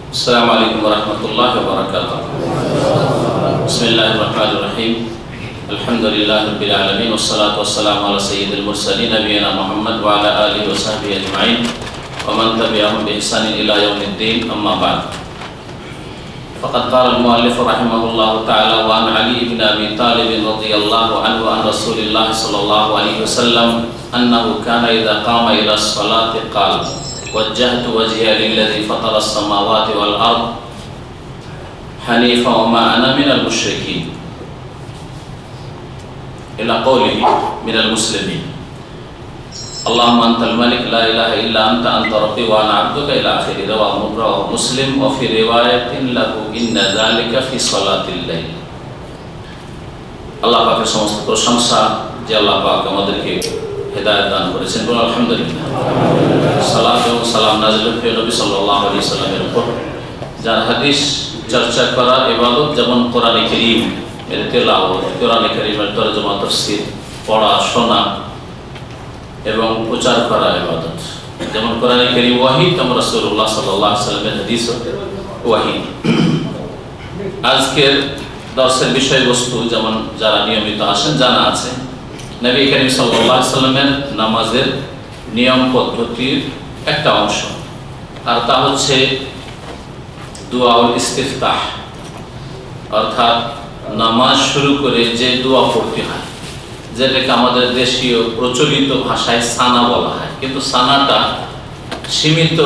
السلام عليكم ورحمة الله وبركاته. بسم الله الرحمن الرحيم. الحمد لله رب العالمين والصلاة والسلام على سيد المرسلين نبينا محمد وعلى آله وصحبه أجمعين ومن تبعهم بإحسان إلى يوم الدين. أما بعد، فقد قال المؤلف رحمه الله تعالى: وعن علي بن أبي طالب رضي الله عنه عن رسول الله صلى الله عليه وسلم أنه كان إذا قام إلى الصلاة قال: وجهت وجهي للذي فطر السماوات والأرض حنيفا وما أنا من المشركين إلى قوله من المسلمين. اللهم أنت الملك لا إله إلا أنت أنت ربي وأنا عبدك إلى آخر. رواه مسلم. وفي رواية له إن ذلك في صلاة الليل. আল্লাহ পাকের সমস্ত প্রশংসা যে আল্লাহ পাক আমাদেরকে হেদায়েত দান করেছেন, বলুন আলহামদুলিল্লাহ। সালাত এবং সালাম নাযিল হয়ে নবী সাল্লাল্লাহু আলাইহি সাল্লামের উপর, যার হাদিস চর্চা করা ইবাদত, যেমন কোরআনে কারীম এর তেলাওয়াত, কোরআনে কারীমের তরজমা তাফসীর পড়া শোনা এবং প্রচার করা ইবাদত। যেমন কোরআনে কারীম ওয়াহী, তেমন রাসূলুল্লাহ সাল্লাল্লাহু আলাইহি সাল্লামের হাদিস ওয়াহী। আজকের দর্শের বিষয়বস্তু, যেমন যারা নিয়মিত আসেন জানা আছে, নবী করিম সাল্লাল্লাহু আলাইহি সাল্লামের নামাজের নিয়ম পদ্ধতির একটা অংশ, আর তা হচ্ছে দুআউল ইস্তিফতাহ, অর্থাৎ নামাজ শুরু করে যে দোয়া পড়তে হয়, যেটাকে আমাদের দেশীয় প্রচলিত ভাষায় সানা বলা হয়, কিন্তু সানাটা সীমিত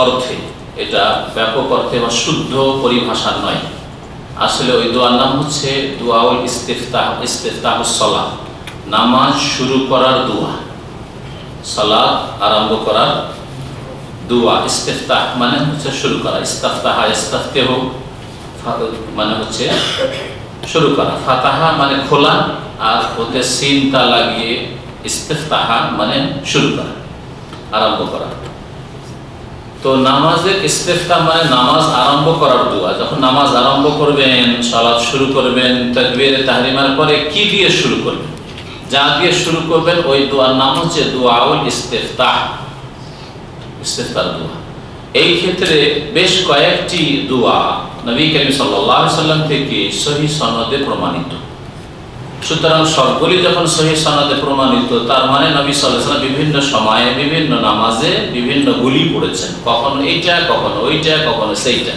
অর্থে, এটা ব্যাপক অর্থে বা শুদ্ধ পরিভাষা নয়। আসলে ওই দোয়ার নাম হচ্ছে দুআউল ইস্তিফতাহ, ইস্তিফতাহুস সালাহ, নামাজ শুরু করার দোয়া, সালাত আরম্ভ করার দোয়া। ইস্তিফতাহ মানে হচ্ছে শুরু করা, ইস্তাফতাহা ইস্তাফতাহু মানে হচ্ছে শুরু করা, ফাতাহা মানে খোলা, আর ওতে সিনটা লাগিয়ে ইস্তিফতাহা মানে শুরু করা, আরম্ভ করা। তো নামাজের ইস্তিফতাহ মানে নামাজ আরম্ভ করার দোয়া। যখন নামাজ আরম্ভ করবেন, সালাত শুরু করবেন, তাকবীরে তাহরিমার পরে কি দিয়ে শুরু করবেন, যা দিয়ে শুরু করবেন ওই দোয়ার নাম হচ্ছে দুআউল ইস্তিফতাহ, ইস্তিফতার দোয়া। এই ক্ষেত্রে বেশ কয়েকটি দোয়া নবী করিম সাল্লাল্লাহু আলাইহি সাল্লাম থেকে সহিহ সনদে প্রমাণিত। সুতরাং সবগুলি যখন সহিহ সনদে প্রমাণিত, তার মানে নবী সাল্লাল্লাহু আলাইহি সাল্লাম বিভিন্ন সময়ে বিভিন্ন নামাজে বিভিন্ন গুলি পড়েছেন, কখনো এইটা, কখনো ওইটা, কখনো সেইটা।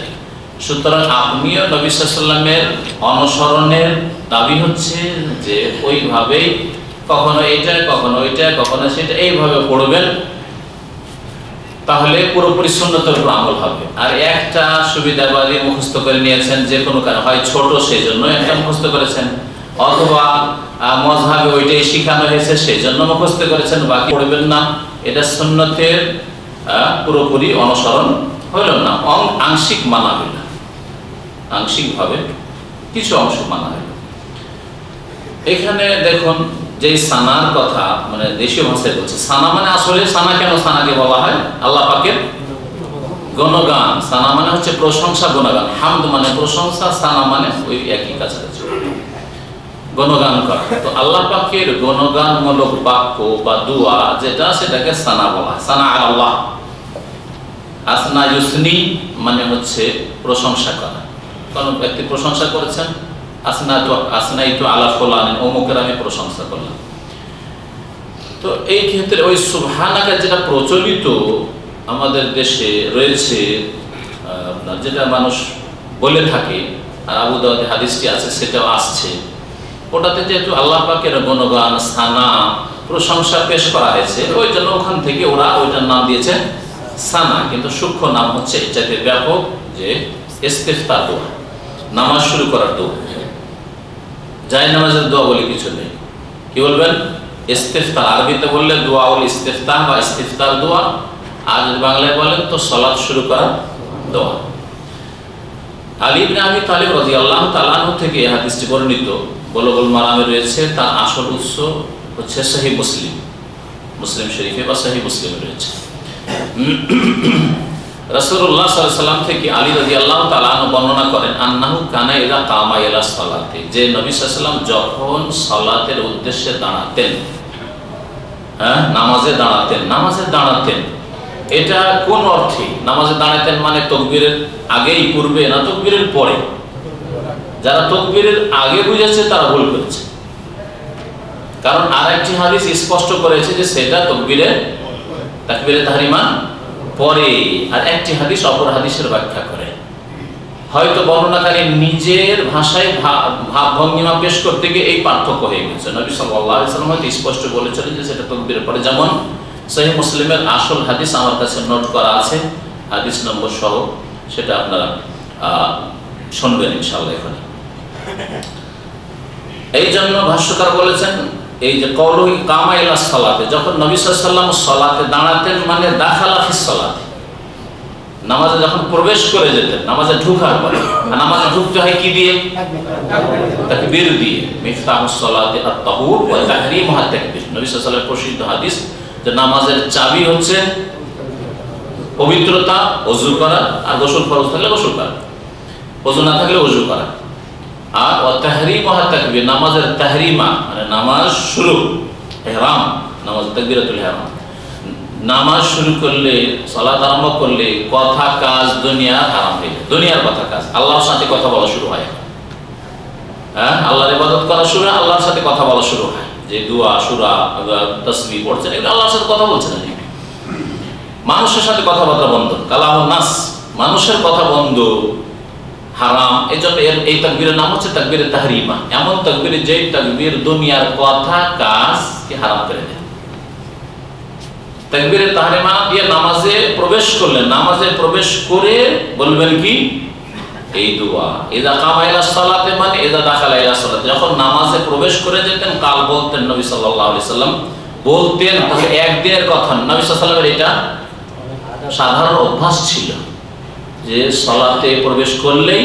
সুতরাং আপনিও নবী সাল্লাল্লাহু আলাইহি সাল্লামের অনুসরণের দাবি হচ্ছে যে ওইভাবেই কখনো এইটা, কখনো ওইটা, কখনো সেটা, এইভাবে পড়বেন, তাহলে পুরোপুরি সুন্নতের উপর আমল হবে। আর একটা সুবিধাবাদী মুখস্থ করে নিয়েছেন, যে কোনো কারণে, হয় ছোট সেই জন্য একটা মুখস্থ করেছেন, অথবা মযহাবে ওইটাই শিখানো হয়েছে সেই জন্য মুখস্থ করেছেন, বাকি পড়বেন না। এটা সুন্নতের পুরোপুরি অনুসরণ হইল না, আংশিক মানা হইল, আংশিকভাবে কিছু অংশ মানা হইল। এখানে দেখুন, যে সানার কথা মানে দেশীয় ভাষায় বলছে, সানা মানে আসলে সানা কেন সানাকে বলা হয়? আল্লাহ পাকের গুণগান। সানা মানে হচ্ছে প্রশংসা, গুণগান। হামদ মানে প্রশংসা, সানা মানে ওই একই কাছাকাছি, গুণগান করা। তো আল্লাহ পাকের গুণগানমূলক বাক্য বা দোয়া যেটা, সেটাকে সানা বলা হয়। সানা আল্লাহ, আসনা ইউসনি মানে হচ্ছে প্রশংসা করা। কোন ব্যক্তি প্রশংসা করেছেন, আসনাইতু আলা ফুলানিন, অমুকের আমি প্রশংসা করলাম। তো এই ক্ষেত্রে ওই সুবহানাকা যেটা প্রচলিত আমাদের দেশে রয়েছে, যেটা মানুষ বলে থাকে, আর আবু দাউদে হাদিসটি আছে, সেটাও আসছে, ওটাতে যেহেতু আল্লাহ পাকের গুণগান, সানা, প্রশংসা পেশ করা হয়েছে, ওই জন্য ওখান থেকে ওরা ওইটার নাম দিয়েছে সানা। কিন্তু সূক্ষ্ম নাম হচ্ছে এটাতে ব্যাপক, যে ইস্তিফতাহ দোয়া, নামাজ শুরু করার দোয়া। জায় নামাজের দোয়া বলে কিছু নেই। কি বলবেন? ইস্তিফতাহ। আরবিতে বললে দুআউল ইস্তিফতাহ বা ইস্তিফতার দোয়া, আর যদি বাংলায় বলেন তো সালাত শুরু করার দোয়া। আলী ইবনে আবি তালিব রাদিয়াল্লাহু তাআলা আনহু থেকে এই হাদিসটি বর্ণিত, বুলুগুল মারামে রয়েছে। তার আসল উৎস হচ্ছে সহিহ মুসলিম, মুসলিম শরীফে বা সহিহ মুসলিমে রয়েছে। রাসূলুল্লাহ সাল্লাল্লাহু আলাইহি ওয়াসাল্লাম থেকে আলী রাদিয়াল্লাহু তাআলা আনহু বর্ণনা করেন, আন্নাহু কানা ইযা কামা ইলা সালাতি, যে নবী সাল্লাল্লাহু আলাইহি ওয়াসাল্লাম যখন সালাতের উদ্দেশ্যে দাঁড়াতেন, নামাজে দাঁড়াতেন, এটা কোন অর্থে নামাজে দাঁড়াতেন, মানে তাকবীরের আগেই, পূর্বে না তাকবীরের পরে? যারা তাকবীরের আগে বুঝেছে তারা ভুল করেছে, কারণ আরেকটি হাদিস স্পষ্ট করেছে যে সেটা তাকবীরে তাহরিমা পরে, আর একটি হাদিস অপর হাদিসের ব্যাখ্যা করে। হয়তো বর্ণনাকারী নিজের ভাষায় ভাব ভঙ্গিমা পেশ করতে গিয়ে এই পার্থক্য হয়ে গেছে। নবী সাল্লাল্লাহু আলাইহি ওয়াসাল্লাম হয়তো স্পষ্ট বলেছিলেন যে সেটা তাকবীরের পরে, যেমন সহিহ মুসলিমের আসল হাদিস আমার কাছে নোট করা আছে, হাদিস নম্বর সহ, সেটা আপনারা শুনবেন ইনশাআল্লাহ এখানে। এই জন্য ভাষ্যকার বলেছেন এই যে কওলু কামা ইলা সালাতে, যখন নবী সাল্লাল্লাহু আলাইহি ওয়াসাল্লাম সালাতে দাঁড়াতেন মানে দাখালা ফিস সালাতে, নামাজে যখন প্রবেশ করে যেতেন, নামাজে ঢোকার পরে। নামাজে ঢুকতে হয় কি দিয়ে? তাকবীর দিয়ে। মিফতাহুস সালাতি আত-তাহুর ওয়া তাহরিমুহা তাকবীর। নবী সাল্লাল্লাহু আলাইহি ওয়াসাল্লামের প্রসিদ্ধ হাদিস যে নামাজের চাবি হচ্ছে পবিত্রতা, ওযু করা, আর গোসল ফরজ থাকলে গোসল করা, ওযু না থাকলে ওযু করা। আর ওয়া তাহরিমুহা তাকবীর, নামাজের তাহরিমা মানে নামাজ শুরু, ইহরাম, নামাজ তাকবীরাতুল ইহরাম। নামাজ শুরু করলে, সালাত আরম্ভ করলে কথা কাজ দুনিয়ার হারাম হয়ে যায়, দুনিয়ার কথা কাজ, আল্লাহর সাথে কথা বলা শুরু হয়। হ্যাঁ, আল্লাহর ইবাদত করা শুরু হয়, আল্লাহর সাথে কথা বলা শুরু হয়, যে দুয়া, সূরা, তাসবিহ পড়ছেন, এগুলো আল্লাহর সাথে কথা বলছেন না। মানুষের সাথে কথাবার্তা বন্ধ, কালামুন নাস, মানুষের কথা বন্ধ, হারাম। এই জন্য এই তাকবীরের নাম হচ্ছে তাকবীরে তাহরিমা, এমন তাকবীর যে তাকবীর দুনিয়ার কথা কাজকে হারাম করে দেয়। তাকবীরে তাহরিমা দিয়ে নামাজে প্রবেশ করলেন, নামাজে প্রবেশ করে বলবেন কি? এই দোয়া, ইযা কামা ইলা সালাতে মানে ইযা দাখালা ইলা সালাতে, যখন নামাজে প্রবেশ করে যেতেন কাল বলতেন নবী সাল্লাল্লাহু আলাইহি সাল্লাম, বলতেন। তাহলে একদিনের কথা, নবী সাল্লাল্লাহু আলাইহি সাল্লামের এটা সাধারণ অভ্যাস ছিল যে সালাতে প্রবেশ করলেই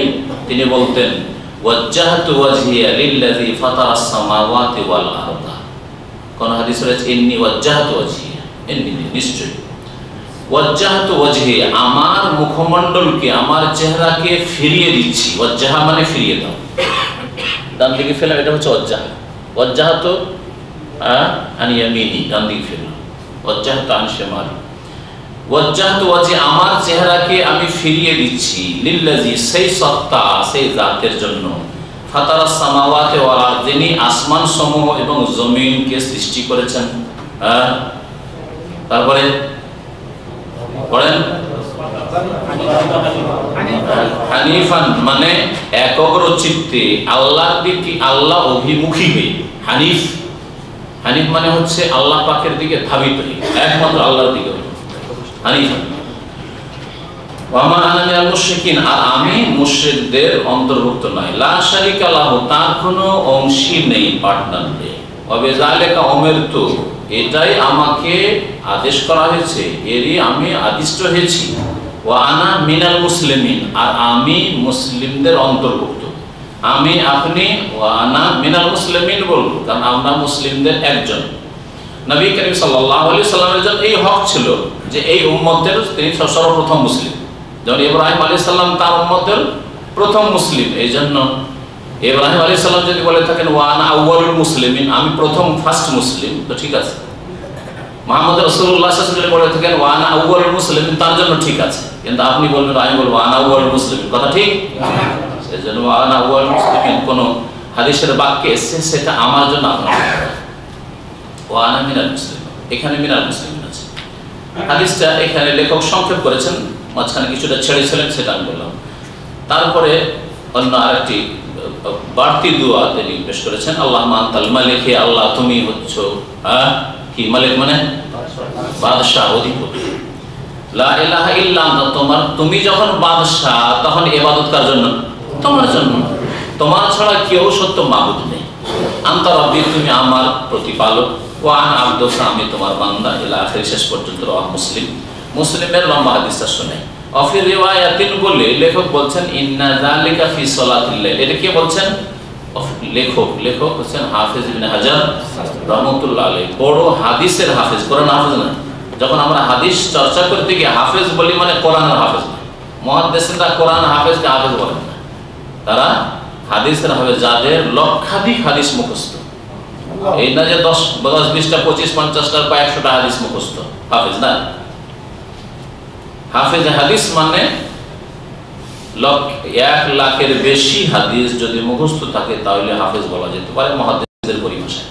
তিনি বলতেন ওয়াজ্জাহতু ওয়াজহিয়া লিল্লাযী ফাতারাস সামাওয়াতি ওয়াল আরদা। কোন হাদিসে রয়েছে ইন্নী ওয়াজ্জাহতু ওয়াজহিয়া, ইন্নী নিশ্চয়ই, ওয়াজ্জাহতু ওয়াজহিয়া আমার মুখমণ্ডলকে, আমার চেহারাকে ফিরিয়ে দিচ্ছি। ওয়াজ্জাহা মানে ফিরিয়ে দাও, ডান দিকে ফেলা, এটা হচ্ছে ওয়াজ্জাহা। ওয়াজ্জাহতু আন ইয়ামিনি, ডান দিকে ফেলা, ওয়াজ্জাহতু আন শিমালি। ওয়াজ্জাহতু ওয়াজহি আমার চেহারাকে আমি ফিরিয়ে দিচ্ছি, লিল্লাযী সেই সত্তা, সেই জাতের জন্য, ফাতারাস সামাওয়াতি ওয়াল আরদ, যিনি আসমান সমূহ এবং জমিনকে সৃষ্টি করেছেন। তারপরে পড়েন হানিফান মানে একগ্র চিত্তে, আল্লাহর দিকে, আল্লাহ অভিমুখী হয়ে। হানিফ, হানিফ মানে হচ্ছে আল্লাহ পাকের দিকে ধাবিত হয়ে, একমাত্র আল্লাহর দিকে হানিফান। ওয়া মা আনা মিনাল মুশরিকিন, আর আমি মুশরিকদের অন্তর্ভুক্ত নই। লা শারিকা লাহু, তার কোনো অংশী নেই, পার্টনার নেই। ওয়া বিযালিকা উমিরতু, এটাই আমাকে আদেশ করা হয়েছে, এরই আমি আদিষ্ট হয়েছি। ওয়া আনা মিনাল মুসলিমিন, আর আমি মুসলিমদের অন্তর্ভুক্ত। আমি, আপনি, ওয়া আনা মিনাল মুসলিমিন বলবো, কারণ আমরা মুসলিমদের একজন। নবী করিম সাল্লাল্লাহু আলাইহি সাল্লামের জন্য এই হক ছিল যে এই উম্মতের তিনি সর্বপ্রথম মুসলিম। যেমন ইব্রাহিম আলাইহিস সালাম তার উম্মতের প্রথম মুসলিম, এই জন্য ইব্রাহিম আলাইহিস সালাম যদি বলে থাকেন ওয়া আনা আউয়ালুল মুসলিমিন, আমি প্রথম, ফার্স্ট মুসলিম, তো ঠিক আছে। মুহাম্মদ রাসূলুল্লাহ সাল্লাল্লাহু আলাইহি ওয়াসাল্লাম বলে থাকেন ওয়া আনা আউয়ালুল মুসলিমিন, তার জন্য ঠিক আছে। কিন্তু আপনি বলবেন, আমি বলবো আনা আউয়ালুল মুসলিমিন, কথা ঠিক? সেজন্য ওয়া আনা আউয়ালুল মুসলিমিন কোন হাদিসের বাক্যে এসেছে, সেটা আমার জন্য আপনার ওয়া আনা মিনাল মুসলিমিন, এখানে মিনাল মুসলিমিন আছে। হাদিসটা এখানে লেখক সংক্ষেপ করেছেন, মাঝখানে কিছুটা ছেড়েছিলেন, সেটা আমি বললাম। তারপরে অন্য আরেকটি বাড়তি দোয়া তিনি পেশ করেছেন, আল্লাহুম্মা আনতাল মালিক, হে আল্লাহ তুমি হচ্ছ কি মালিক মানে বাদশাহ, অধিপতি। লা ইলাহা ইল্লা আনতা, তুমি যখন বাদশাহ তখন ইবাদত কার জন্য? তোমার জন্য, তোমার ছাড়া কেউ সত্য মাবুদ নেই। আনতা রাব্বি, তুমি আমার প্রতিপালক। ওয়া আনা আবদুকা, আমি তোমার বান্দা। ইলা আখির, শেষ পর্যন্ত। রাওয়াহ মুসলিম, মুসলিমের লম্বা হাদিসটা শুনে। অফি রিওয়ায়াতিন বলে লেখক বলছেন ইন্না যালিকা ফি সালাতিল লাইল, এটা কে বলছেন? লেখক হচ্ছেন হাফেজ ইবনে হাজার রাহমাতুল্লাহ আলাইহি, বড় হাদিসের হাফেজ, কোরআন হাফেজ না। যখন আমরা হাদিস চর্চা করতে গিয়ে হাফেজ বলি মানে কোরআনের হাফেজ না। মুহাদ্দিসিনরা কোরআন হাফেজকে হাফেজ বলেন না, তারা হাদিসের হাফেজ, যাদের লক্ষাধিক হাদিস মুখস্থ। এই না যে 10, 20টা, 25, 50টা, কয়েকশোটা হাদিস মুখস্থ হাফেজ না। হাফেজ হাদিস মানে 1 লাখের বেশি হাদিস যদি মুখস্থ থাকে তাহলে হাফেজ বলা যেতে পারে মুহাদ্দিসের পরিভাষায়।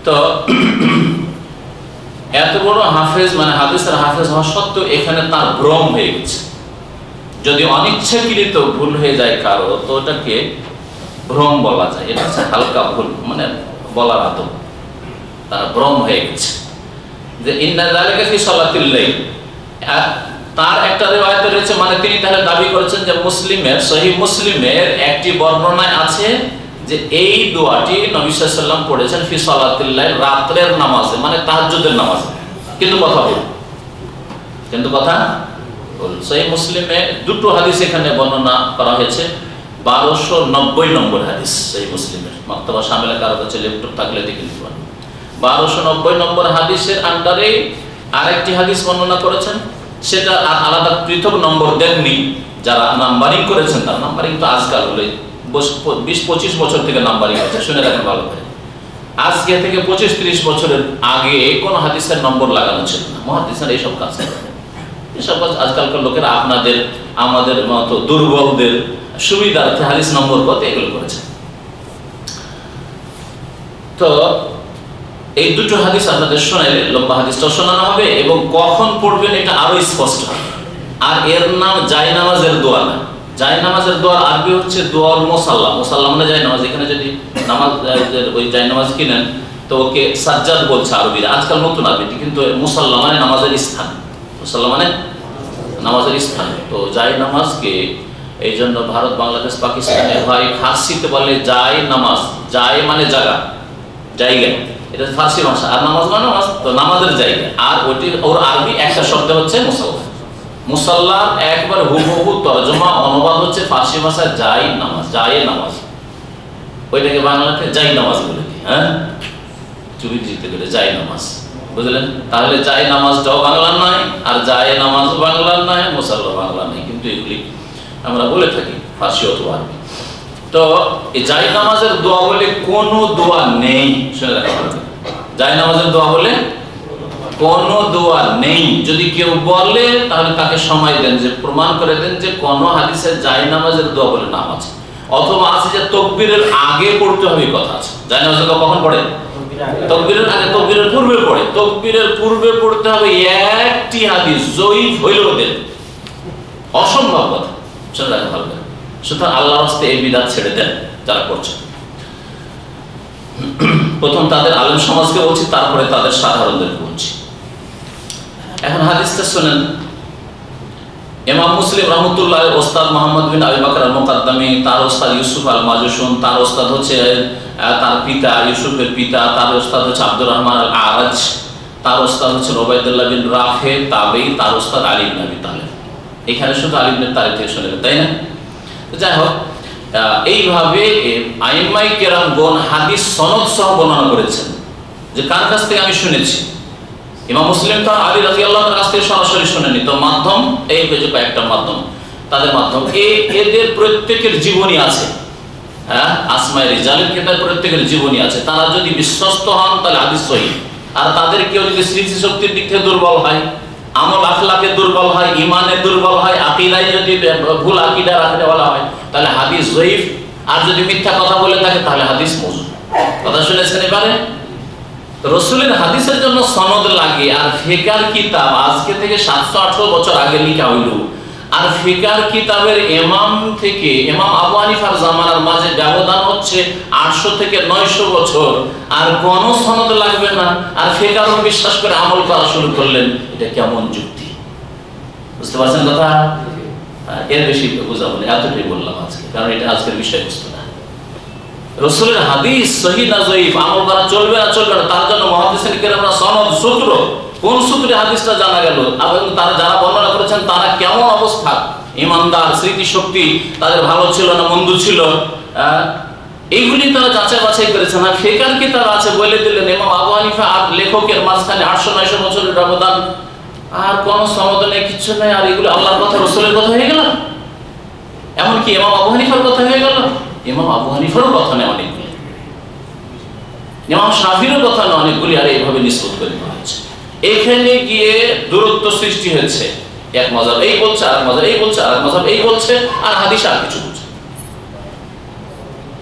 তো এত বড় হাফেজ মানে হাদিসের হাফেজ হওয়া সত্ত্বেও এখানে তার ভ্রম হয়ে গেছে। যদি অনিচ্ছাকৃত ভুল হয়ে যায় কারো, তো ওটাকে ভ্রম বলা যায়। এটা হচ্ছে হালকা ভুল, মানে বলার আদব, তার ভ্রম হয়ে গেছে। যে ইন্না যালিকা ফি সালাতিল লাইল, তার একটা রিওয়ায়াতে রয়েছে, মানে তিনি তাহলে দাবি করেছেন যে মুসলিমের, সহিহ মুসলিমের একটি বর্ণনায় আছে যে এই দোয়াটি নবী সাল্লাল্লাহু আলাইহি ওয়াসাল্লাম পড়েছেন ফি সালাতিল লাইল, রাতের নামাজে, মানে তাহাজ্জুদের নামাজে। কিন্তু কথা বল, সহিহ মুসলিমে দুটো হাদিস এখানে বর্ণনা করা হয়েছে। 1290 নম্বর হাদিস সহিহ মুসলিমের, মাকতাবা শামিলে কারো কাছে ল্যাপটপ থাকলে দেখে নিতে পারেন। 1290 নম্বর হাদিসের আন্ডারে আরেকটি হাদিস বর্ণনা করেছেন, সেটা আলাদা পৃথক নম্বর দেননি। যারা নাম্বারিং করেছেন, তার নাম্বারিং তো আজকাল হলে 20-25 বছর থেকে নাম্বারিং হচ্ছে, শুনে রাখেন ভালো করে। আজকে থেকে 25-30 বছরের আগে কোন হাদিসের নম্বর লাগানো ছিল না। মুহাদ্দিসরা এইসব কাজ করেন, এসব কাজ আজকালকার লোকেরা আপনাদের আমাদের মতো দুর্বলদের সুবিধার্থে হাদিস নম্বর কত এগুলো করেছে। তো এই দুটো হাদিস আপনাদের শোনাইলে, লম্বা হাদিসটা শোনানো হবে এবং কখন পড়বেন এটা আরো স্পষ্ট হবে। আর এর নাম জায়নামাজের দোয়া না। জায়নামাজের দোয়া আরবি হচ্ছে দোয়াল মুসাল্লা। মুসাল্লা মানে জায়নামাজ। এখানে যদি নামাজ ওই জায়নামাজ কিনেন তো ওকে সাজ্জাদ বলছে আরবিরা, আজকাল নতুন আরবিটি, কিন্তু মুসাল্লা মানে নামাজের স্থান। মুসাল্লা মানে নামাজের স্থান। তো জায়নামাজকে এই জন্য ভারত, বাংলাদেশ, পাকিস্তানে ভাই ফার্সিতে বলে জায় নামাজ। জায় মানে জায়গা, জায়গা, এটা ফার্সি ভাষা। আর নামাজ মানে নামাজ, তো নামাজের জায়গা। আর ওটি ওর আরবি একটা শব্দ হচ্ছে মুসাল্লা। মুসাল্লার একবার হুবহু তরজমা অনুবাদ হচ্ছে ফার্সি ভাষায় জায় নামাজ, জায়ে নামাজ। ওইটাকে বাংলাতে জাই নামাজ বলে দিই, হ্যাঁ, চুরি জিতে গেলে জাই নামাজ, বুঝলেন? তাহলে জাই নামাজটাও বাংলার নয়, আর জায়ে নামাজও বাংলার নয়, মুসাল্লা বাংলা নয়, কিন্তু এগুলি আমরা বলে থাকি ফার্সি অথবা আরবি। তো এই জাই নামাজের দোয়া বলে কোনো দোয়া নেই, শুনে রাখা হবে। জাই নামাজের দোয়া বলে কোনো দোয়া নেই। যদি কেউ বলে তাহলে তাকে সময় দেন, যে প্রমাণ করে দেন যে কোন হাদিসে জাই নামাজের দোয়া বলে নাম আছে, অথবা আছে যে তকবীরের আগে পড়তে হবে কথা আছে। জাই নামাজের দোয়া কখন পড়ে? তকবীরের আগে, তকবীরের পূর্বে পড়ে। তকবীরের পূর্বে পড়তে হবে একটি হাদিস জয়ীফ হইলেও দেন, অসম্ভব কথা, শুনে রাখা ভালো। সুতরাং আল্লাহর রাস্তায় এই বিদআত ছেড়ে দেন যারা করছেন। প্রথম তাদের আলেম সমাজকে বলছি, তারপরে তাদের সাধারণদেরকে বলছি। এখন হাদিসটা শুনেন। ইমাম মুসলিম রাহমাতুল্লাহ ওস্তাদ মুহাম্মদ বিন আবি বকর আল-মুকদ্দমি, তার ওস্তাদ ইউসুফ আল-মাজুশুন, তার ওস্তাদ হচ্ছে তার পিতা ইউসুফের পিতা, তার ওস্তাদ হচ্ছে আব্দুর রহমান আল-আরাজ, তার ওস্তাদ হচ্ছে উবাইদুল্লাহ বিন রাফে তাবেঈ, তার ওস্তাদ আলী ইবনে আবি তালেব। এখানে শুধু আলী ইবনে তালেব থেকে শুনলেন, তাই না? যাই হোক, এইভাবে আইম্মায়ে কেরামগণ হাদিস সনদ সহ বর্ণনা করেছেন যে কার কাছ থেকে আমি শুনেছি। ইমাম মুসলিম তো আলী রাদিয়াল্লাহু তাআলার কাছ থেকে সরাসরি শুনেনি, তো মাধ্যম এই যে কয়েকটা মাধ্যম, তাদের মাধ্যম এদের প্রত্যেকের জীবনী আছে। হ্যাঁ, আসমায়ে রিজালের কিতাব প্রত্যেকের জীবনী আছে। তারা যদি বিশ্বস্ত হন তাহলে হাদিস সহিহ। আর তাদের কেউ যদি স্মৃতি শক্তির দিক থেকে দুর্বল হয়, আমল আখলাকে দুর্বল হয়, ইমানে দুর্বল হয়, আকীদায় যদি ভুল আকীদা রাখতে বলা হয় তাহলে হাদিস যঈফ। আর যদি মিথ্যা কথা বলে থাকে তাহলে হাদিস মওযূ। কথা শুনেছেন এবারে? রাসূলের হাদিসের জন্য সনদ লাগে। আর ফিকার কিতাব আজকে থেকে 718 বছর আগে লেখা হইল। আর ফিকার কিতাবের ইমাম থেকে ইমাম আবু হানিফার জামানার মাঝে ব্যবধান হচ্ছে 800 থেকে 900 বছর। আর কোন সনদ লাগবে না, আর ফিকারও বিশ্বাস করে আমল করা শুরু করলেন। এটা কেমন যুক্তি? বুঝতে পারছেন কথা? এর বেশি বোঝাবো না, এতটাই বললাম আজকে, কারণ এটা আজকের বিষয়বস্তু না। রাসূলের হাদিস সহিহ না যঈফ, আমল করা চলবে না চলবে না, তার জন্য মুহাদ্দিসিন কেরামরা সনদ, সূত্র, কোন সূত্রে হাদিসটা জানা গেল, এবং তারা যারা বর্ণনা করেছেন তারা কেমন অবস্থা, ইমানদার, স্মৃতি শক্তি তাদের ভালো ছিল না মন্দ ছিল, এইগুলি তারা যাচাই বাছাই করেছেন। আর ফিকার কিতাব আছে বলে দিলেন ইমাম আবু হানিফা আর লেখকের মাঝখানে 800-900 বছরের ব্যবধান, আর কোন সনদ নেই, কিছু নেই। আর এগুলো আল্লাহর কথা, রাসূলের কথা হয়ে গেল। এমনকি ইমাম আবু হানিফার কথা হয়ে গেল। ইমাম আবু হানিফারও কথা নেই অনেকগুলি, ইমাম শাফিরও কথা নেই অনেকগুলি। আর এইভাবে নিসবত করে দেওয়া হচ্ছে। এখানে গিয়ে দূরত্ব সৃষ্টি হয়েছে। এক মাযহাব এই বলছে, আর মাযহাব এই বলছে, আর মাযহাব এই বলছে, আর হাদিস আর কিছু বলছে।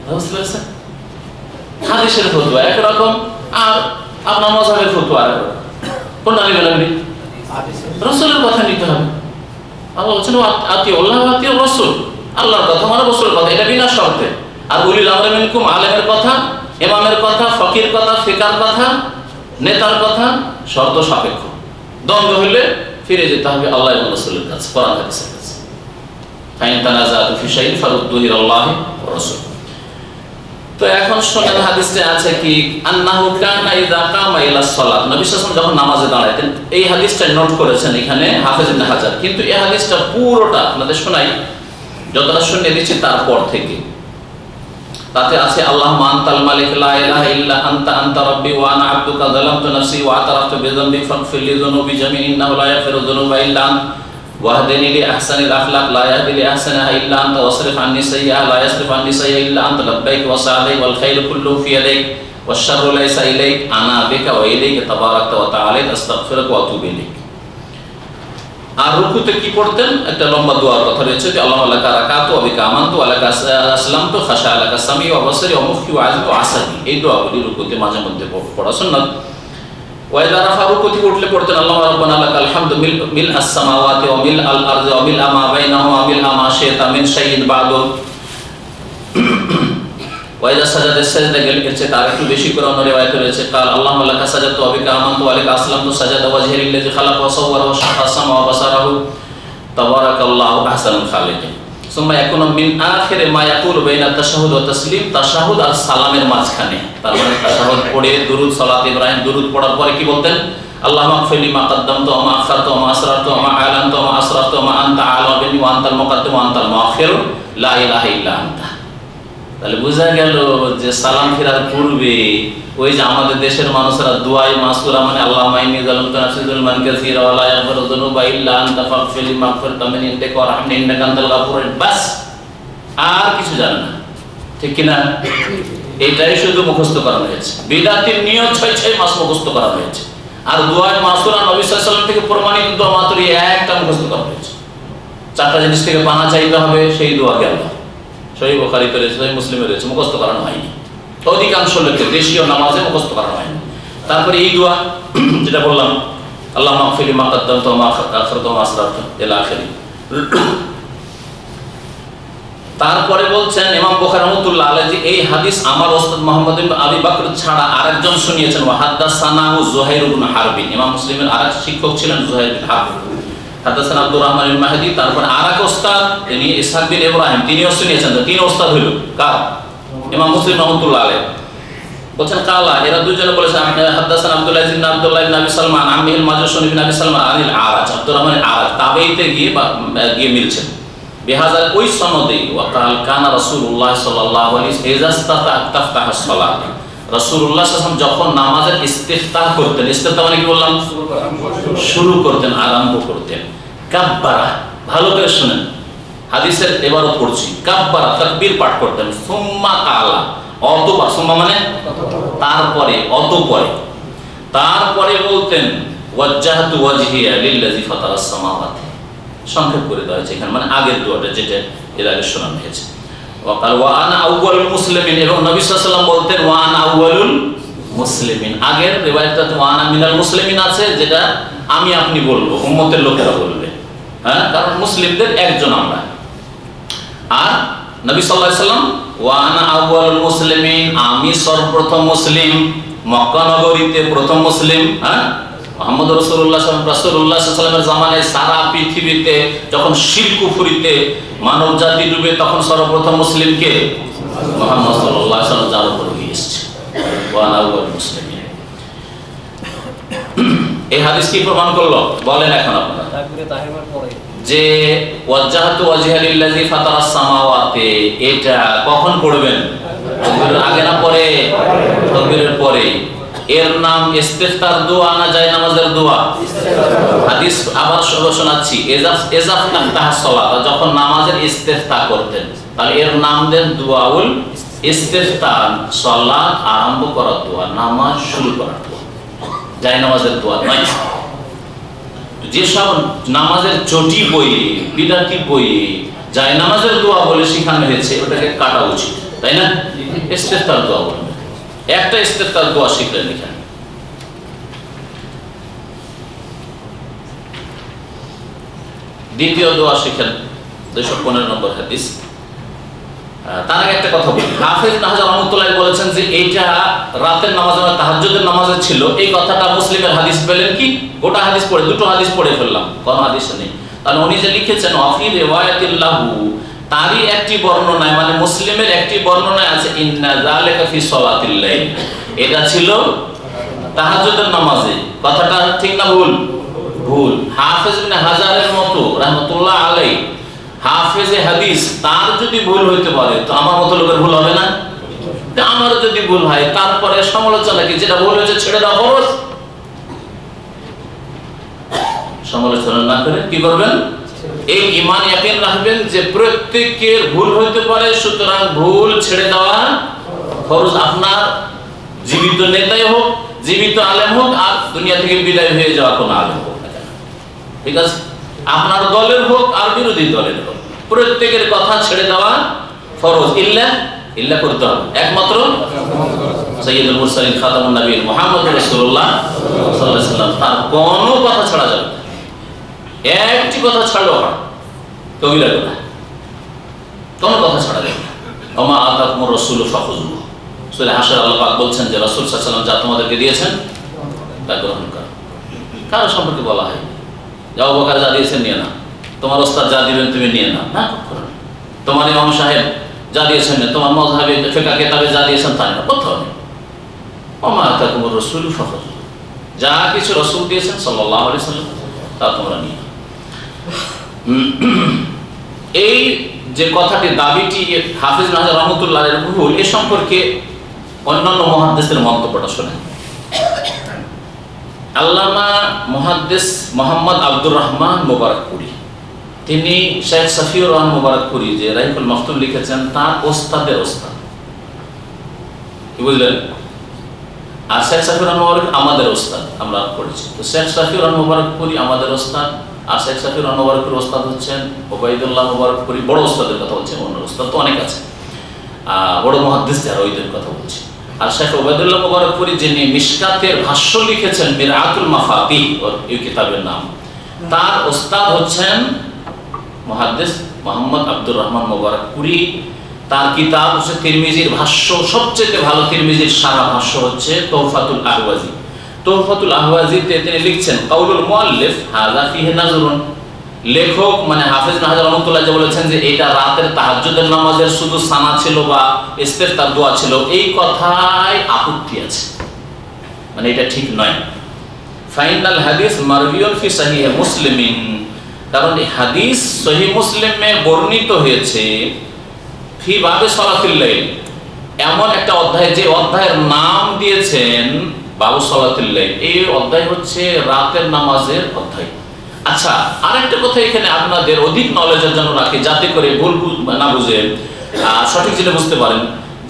বুঝতে পেরেছেন? হাদিসের ফতোয়া একরকম, আর আপনার মাযহাবের ফতোয়া আরেকরকম। কোনটা নেবেন আপনি? রাসূলের কথা নিতে হবে। আল্লাহ বলছেন আতিউল্লাহ ওয়া আতিউর রাসূল, আল্লাহর কথা মানে রাসূলের কথা, এটা বিনা শর্তে। আর উলিল আমরি মিনকুম, আলেমের কথা, ইমামের কথা, ফকির কথা, ফিকার কথা, নেতার কথা শর্ত সাপেক্ষ। দ্বন্দ্ব হলে ফিরে যেতে হবে আল্লাহ এবং রাসূলের কাছে, কোরআন হাদিসের কাছে। ফাইন তানাযাতু ফি শাইইন ফারুদ্দুহু ইলাল্লাহি ওয়া রাসূল। তো এখন শুনেন হাদিসে আছে কি, আন্নাহু কানা ইযা কামা ইলা সালাত, নবী সাল্লাল্লাহু আলাইহি ওয়াসাল্লাম যখন নামাজে দাঁড়াতেন। এই হাদিসটা নোট করেছেন এখানে হাফেজ ইবনে হাজার, কিন্তু এই হাদিসটা পুরোটা আপনাদের শোনাই, যতটা শুনিয়ে দিচ্ছি তারপর থেকে। তাতে আছে আল্লাহুম্মা আনতাল মালিক লা ইলাহা ইল্লা আনতা আনতা রাব্বি ওয়া আনা আবদুকা যালামতু নাফসি ওয়া আতারাফতু বিযামবি ফাগফির লি যুনুবি জামি'আন ইন্নাহু লা ইয়াগফিরু যুনুবা ইল্লা আনতা ওয়াহদিনি লি আহসানিল আখলাক লা ইয়াহদি লি আহসানিহা ইল্লা আনতা ওয়াসরিফ আন্নি সাইয়্যাহা লা ইয়াসরিফু আন্নি সাইয়্যাহা ইল্লা আনতা লাব্বাইক ওয়া সা'দাইক ওয়াল খায়রু কুল্লুহু ফি ইয়াদাইক ওয়াশ শাররু লাইসা ইলাইক আনা বিকা ওয়া ইলাইকা তাবারাকতা ওয়া তাআলাইতা আস্তাগফিরুকা ওয়া আতুবু ইলাইক। আর রুকুতে কি পড়তেন? একটা লম্বা দোয়ার কথা রয়েছে যে আল্লাহুম্মা লাকা রাকাতু ওয়া বিকা আমানতু ওয়া লাকা আসলামতু খাশা লাকা সামি ওয়া বাসারি ওয়া মুখি ওয়া আযমি ওয়া আসাবি। এই দোয়াগুলি রুকুতে মাঝে মধ্যে পড়া সুন্নাত। ওয়া ইযা রাফা, রুকুতে উঠলে পড়তেন আল্লাহুম্মা রাব্বানা লাকাল হামদু মিল আস-সামাওয়াতি ওয়া মিল আল-আরদি ওয়া মিল মা বাইনাহুমা ওয়া মিল মা শি'তা মিন শাইইন বা'দু। ওয়া ইযা সাজাদা, সাজদা গেলে তার একটু বেশি করে অন্য রিওয়ায়াতে রয়েছে কাল আল্লাহুম্মা লাকা সাজাদতু ওয়া বিকা আমানতু ওয়া লাকা আসলামতু সাজাদা ওয়াজহিল্লাযী খালাকা ওয়া সাওয়ারা ওয়া শাক্কা আস-সামা ওয়া বাসারাহু তাবারাকাল্লাহু আহসানুল খালিকিন। সুম্মা ইয়াকুনু মিন আখিরি মা ইয়াকুলু বাইনা তাশাহুদ ওয়া তাসলিম, তাশাহুদ আর সালামের মাঝখানে, তার মানে তাশাহুদ পড়ে দুরূদ সালাত ইব্রাহিম, দুরূদ পড়ার পরে কি বলতেন? আল্লাহুম্মা আগফির লি মা কাদ্দামতু ওয়া মা আখারতু ওয়া মা আসরারতু ওয়া মা আ'লানতু ওয়া মা আসরাফতু ওয়া মা আনতা আ'লামু বিনি ওয়া আনতাল মুকাদ্দিম ওয়া আনতাল মুআখির লা ইলাহা ইল্লা আনতা। তাহলে বোঝা গেল যে সালাম ফেরার পূর্বে ওই যে আমাদের দেশের মানুষরা দুআয়ে মাসুরা মানে আল্লাহুম্মা ইন্নী যালামতু নাফসি যুলমান কাসীরা ওয়া লা ইয়াগফিরু যুনুবা ইল্লা আনতা ফাগফির লি মাগফিরাতাম মিন ইনদিকা ওয়ারহামনি ইন্নাকা আনতাল গাফুরুর রাহিম, বাস আর কিছু জানে না, ঠিক কি না? এটাই শুধু মুখস্থ করা হয়েছে। বিদআতের নিয়ত 6 মাস মুখস্থ করা হয়েছে, আর দুআয়ে মাসুরা নবী সাল্লাল্লাহু আলাইহি ওয়াসাল্লাম থেকে প্রমাণিত দোয়া মাত্র একটা মুখস্থ করা হয়েছে। 4টা জিনিস থেকে পানা চাইতে হবে, সেই দোয়া গেল। সহিহ বুখারীতে রয়েছে, সহিহ মুসলিমে রয়েছে, মুখস্থ করানো হয়নি। অধিকাংশ লোকের দেশীয় নামাজে মুখস্থ করানো হয়নি। তারপরে এই দোয়া যেটা বললাম, আল্লাহুম্মা আগফির লি মা কাদ্দামতু ওয়া মা আখারতু ওয়া মা আসরারতু ইলা আখিরি। তারপরে বলছেন ইমাম বুখারী রাহমাতুল্লাহ আলাইহি, এই হাদিস আমার ওস্তাদ মুহাম্মদ ইবনে আবি বকর ছাড়া আরেকজন শুনিয়েছেন। ওয়া হাদাসানাহু যুহাইর ইবনে হারবিন, ইমাম মুসলিমের আরেক শিক্ষক ছিলেন যুহাইর বিন হারব। হাদাসানা আব্দুর রহমান বিন মাহদি, তারপর আরেক ওস্তাদ তিনি ইসহাক বিন ইব্রাহিম, তিনিও শুনিয়েছেন। তিন ওস্তাদ হলো কার? ইমাম মুসলিম রাহমাতুল্লাহ আলাইহি বলেন কালা, এরা দুইজনে বলেছেন হাদাসানা আব্দুল্লাহ ইবনে আব্দুল্লাহ ইবনে আবি সালমান আমিল মাজুশুন ইবনে আবি সালমান আনিল আরাজ, আব্দুর রহমান আরাজ তাবেইতে গিয়ে মিলছেন। বিহাজার ওই সনদে ওয়াকাল কানা রাসূলুল্লাহ সাল্লাল্লাহু আলাইহি ওয়াসাল্লাম ইজাস্তাতা তাফতাহাস সালাত, রাসূলুল্লাহ সাল্লাল্লাহু আলাইহি ওয়াসাল্লাম যখন নামাজের ইস্তিফতাহ করতেন, ইস্তিফতাহ মানে কি বললাম? শুরু করতেন, আরম্ভ করতেন। কাব্বারা, ভালো করে শুনেন, হাদিসের এবারও পড়ছি। কাব্বারা, তাকবীর পাঠ করতেন। সুম্মা কালা, অতঃপর, সুম্মা মানে তারপরে, অতঃপরে, তারপরে বলতেন ওয়াজ্জাহতু ওয়াজহিয়া লিল্লাযী ফাতারাস সামাওয়াতি, সংক্ষেপ করে দেওয়া হয়েছে এখানে, মানে আগের দোয়াটা যেটা এর আগে শোনানো হয়েছে। ওয়াকাল ওয়া আনা আউয়ালুল মুসলিমিন, এবং নবী সাল্লাল্লাহু আলাইহি ওয়াসাল্লাম বলতেন ওয়া আনা আউয়ালুল মুসলিমিন। আগের রিওয়ায়াতে ওয়া আনা মিনাল মুসলিমিন আছে, যেটা আমি আপনি বলবো, উম্মতের লোকেরা বলবে, হ্যাঁ, কারণ মুসলিমদের একজন আমরা। আর নবী সাল্লাল্লাহু আলাইহি ওয়াসাল্লাম ওয়া আনা আউয়ালুল মুসলিমিন, আমি সর্বপ্রথম মুসলিম, মক্কা নগরীতে প্রথম মুসলিম। হ্যাঁ, মুহাম্মদ রাসূলুল্লাহ সাল্লাল্লাহু আলাইহি ওয়াসাল্লামের জামানায় সারা পৃথিবীতে যখন শিরক কুফরিতে মানব জাতি ডুবে, তখন সর্বপ্রথম মুসলিম কে? মুহাম্মদ সাল্লাল্লাহু আলাইহি ওয়াসাল্লাম, যার উপর এসেছে ওয়া আনা আউয়ালুল মুসলিমিন। এই হাদিস কি প্রমাণ করলো? বলেন এখন আপনারা যে ওয়াজ্জাহতু ওয়াজহিয়া লিল্লাযী ফাতারাস সামাওয়াতি, এটা কখন পড়বেন? তাকবীরের আগে না পরে? তাকবীরের পরে। এর নাম ইস্তিফতার দোয়া না যায় নামাজের দোয়া? হাদিস আবার শোনাচ্ছি, ইজাফতাহতাস সালাত, যখন নামাজের ইস্তিফতা করতেন, তাহলে এর নাম দেন দুআউল ইস্তিফতা, সালাত আরম্ভ করার দোয়া, নামাজ শুরু করার দোয়া, যায় নামাজের দোয়া নয়। যেসব নামাজের চটি বইয়ে, বিদাতি বইয়ে যায় নামাজের দোয়া বলে শেখানো হয়েছে, ওটাকে কাটা উচিত, তাই না? ইস্তেফতার দোয়া বলবেন, একটা ইস্তেফতার দোয়া শিখলেন এখানে। দ্বিতীয় দোয়া শিখেন 215 নম্বর হাদিস। তার আগে একটা কথা বলি, হাফেজ ইবনে হাজার রাহমাতুল্লাহ বলেছেন যে এইটা রাতের নামাজে বা তাহাজ্জুদের নামাজে ছিল। এই কথাটা মুসলিমের হাদিস পেলেন কি? গোটা হাদিস পড়ে, দুটো হাদিস পড়ে ফেললাম, কোনো হাদিসে নেই। কারণ উনি যে লিখেছেন ওয়াফি রিওয়ায়াতিল্লাহু, তারই একটি বর্ণনায়, মানে মুসলিমের একটি বর্ণনায় আছে ইন্না যালিকা ফি সালাতিল লাইল, এটা ছিল তাহাজ্জুদের নামাজে। কথাটা ঠিক না ভুল? ভুল। হাফেজ ইবনে হাজারের মতো রাহমাতুল্লাহ আলাইহি হাফেজে হাদিস, তার যদি ভুল হইতে পারে তো আমার মতো লোকের ভুল হবে না? আমার যদি ভুল হয় তারপরে সমালোচনা কি? যেটা ভুল হয়েছে ছেড়ে দাও ফরজ। সমালোচনা না করে কি করবেন? এই ঈমান ইয়াকিন রাখবেন যে প্রত্যেকের ভুল হইতে পারে, সুতরাং ভুল ছেড়ে দেওয়া ফরজ। আপনার জীবিত নেতাই হোক, জীবিত আলেম হোক, আর দুনিয়া থেকে বিদায় হয়ে যাওয়া কোনো আলেম হোক না কেন, ঠিক আছে? আপনার দলের হোক আর বিরোধী দলের হোক, প্রত্যেকের কথা ছেড়ে দেওয়া ফরজ। ইল্লা করতে হবে একমাত্র সাইয়্যিদুল মুরসালিন খাতামুন নবীয়্যিন মুহাম্মদ রাসূলুল্লাহ সাল্লাল্লাহু আলাইহি ওয়াসাল্লাম, তার কোনো কথা ছাড়া যাবে না। একটি কথা ছাড়লো হয় কবিরা গুনাহ, কোনো কথা ছাড়া যাবে না। ওমা আতাকুমুর রাসূলু ফাখুযুহু, সূরা হাশর আল্লাহ পাক বলছেন যে রাসূল সাল্লাল্লাহু আলাইহি ওয়াসাল্লাম যা তোমাদেরকে দিয়েছেন তা গ্রহণ করো। কারো সম্পর্কে বলা হয় যে আবু বকর যা দিয়েছেন নিয়ে না, তোমার ওস্তাদ যা দিবেন তুমি নিয়ে নাও, না কখনো। তোমার ইমাম সাহেব যা দিয়েছেন না, তোমার মাযহাবে ফিকহ কিতাবে যা দিয়েছেন তা না, কোথাও নেই। ওমা আতাকুমুর রাসূলু ফাখুযুহু, যা কিছু রাসূল দিয়েছেন সাল্লাল্লাহু আলাইহি ওয়াসাল্লাম তা তোমরা নিয়ে। এই যে কথাটি, দাবিটি হাফেজ ইবনে হাজার রাহমাতুল্লাহ আলাইহির ভুল, এ সম্পর্কে অন্যান্য মুহাদ্দিসের মন্তব্যটা শোনেন। আল্লামা মুহাদ্দিস মুহাম্মদ আব্দুর রহমান মুবারকপুরী, তিনি শেখ সাফিউর রহমান মুবারকপুরী যে রাহিকুল মাকতুম লিখেছেন, তার ওস্তাদের ওস্তাদ, কি বুঝলেন? আর শেখ সাফিউর রহমান মুবারক আমাদের ওস্তাদ, আমরা পড়েছি। তো শেখ সাফিউর রহমান মুবারকপুরী আমাদের ওস্তাদ, আর শেখ সাফিউর রহমান মুবারকপুরী ওস্তাদ হচ্ছেন ওবাইদুল্লাহ মুবারকপুরী। বড় ওস্তাদের কথা বলছি, অন্য ওস্তাদ তো অনেক আছে, বড় মুহাদ্দিস যারা, ওইদের কথা বলছি। আর শেখ ওবাইদুল্লাহ মুবারকপুরী যিনি মিশকাতের ভাষ্য লিখেছেন, মিরআতুল মাফাতিহ এই কিতাবের নাম, তার ওস্তাদ হচ্ছেন মুহাদ্দিস মুহাম্মদ আব্দুর রহমান মুবারকপুরী। তার কিতাব হচ্ছে তিরমিজির ভাষ্য, সবচেয়ে ভালো তিরমিজির সারা ভাষ্য হচ্ছে তুহফাতুল আহওয়াজি। তুহফাতুল আহওয়াজিতে তিনি লিখছেন কাউলুল মুআল্লিফ হাযা ফিহি নাযরুন, লেখক মানে হাফেজ ইবনে হাজার রাহমাতুল্লাহ যে বলেছেন যে এটা রাতের তাহাজ্জুদের নামাজের শুধু সানা ছিল বা ইস্তেফতার দোয়া ছিল, এই কথায় আপত্তি আছে, মানে এটা ঠিক নয়। ফাইনাল হাদিস মারউয়ুন ফি সহিহ মুসলিমিন, কারণ এই হাদিস সহিহ মুসলিমে বর্ণিত হয়েছে ফি বাবে সালাতুল লাইল, এমন একটা অধ্যায় যে অধ্যায়ের নাম দিয়েছেন বাবু সালাতুল লাইল। এই অধ্যায় হচ্ছে রাতের নামাজের অধ্যায়। আচ্ছা, আরেকটা কথা এখানে আপনাদের অধিক নলেজের জন্য রাখি, যাতে করে ভুল না বুঝে সঠিক জিনিস বুঝতে পারেন,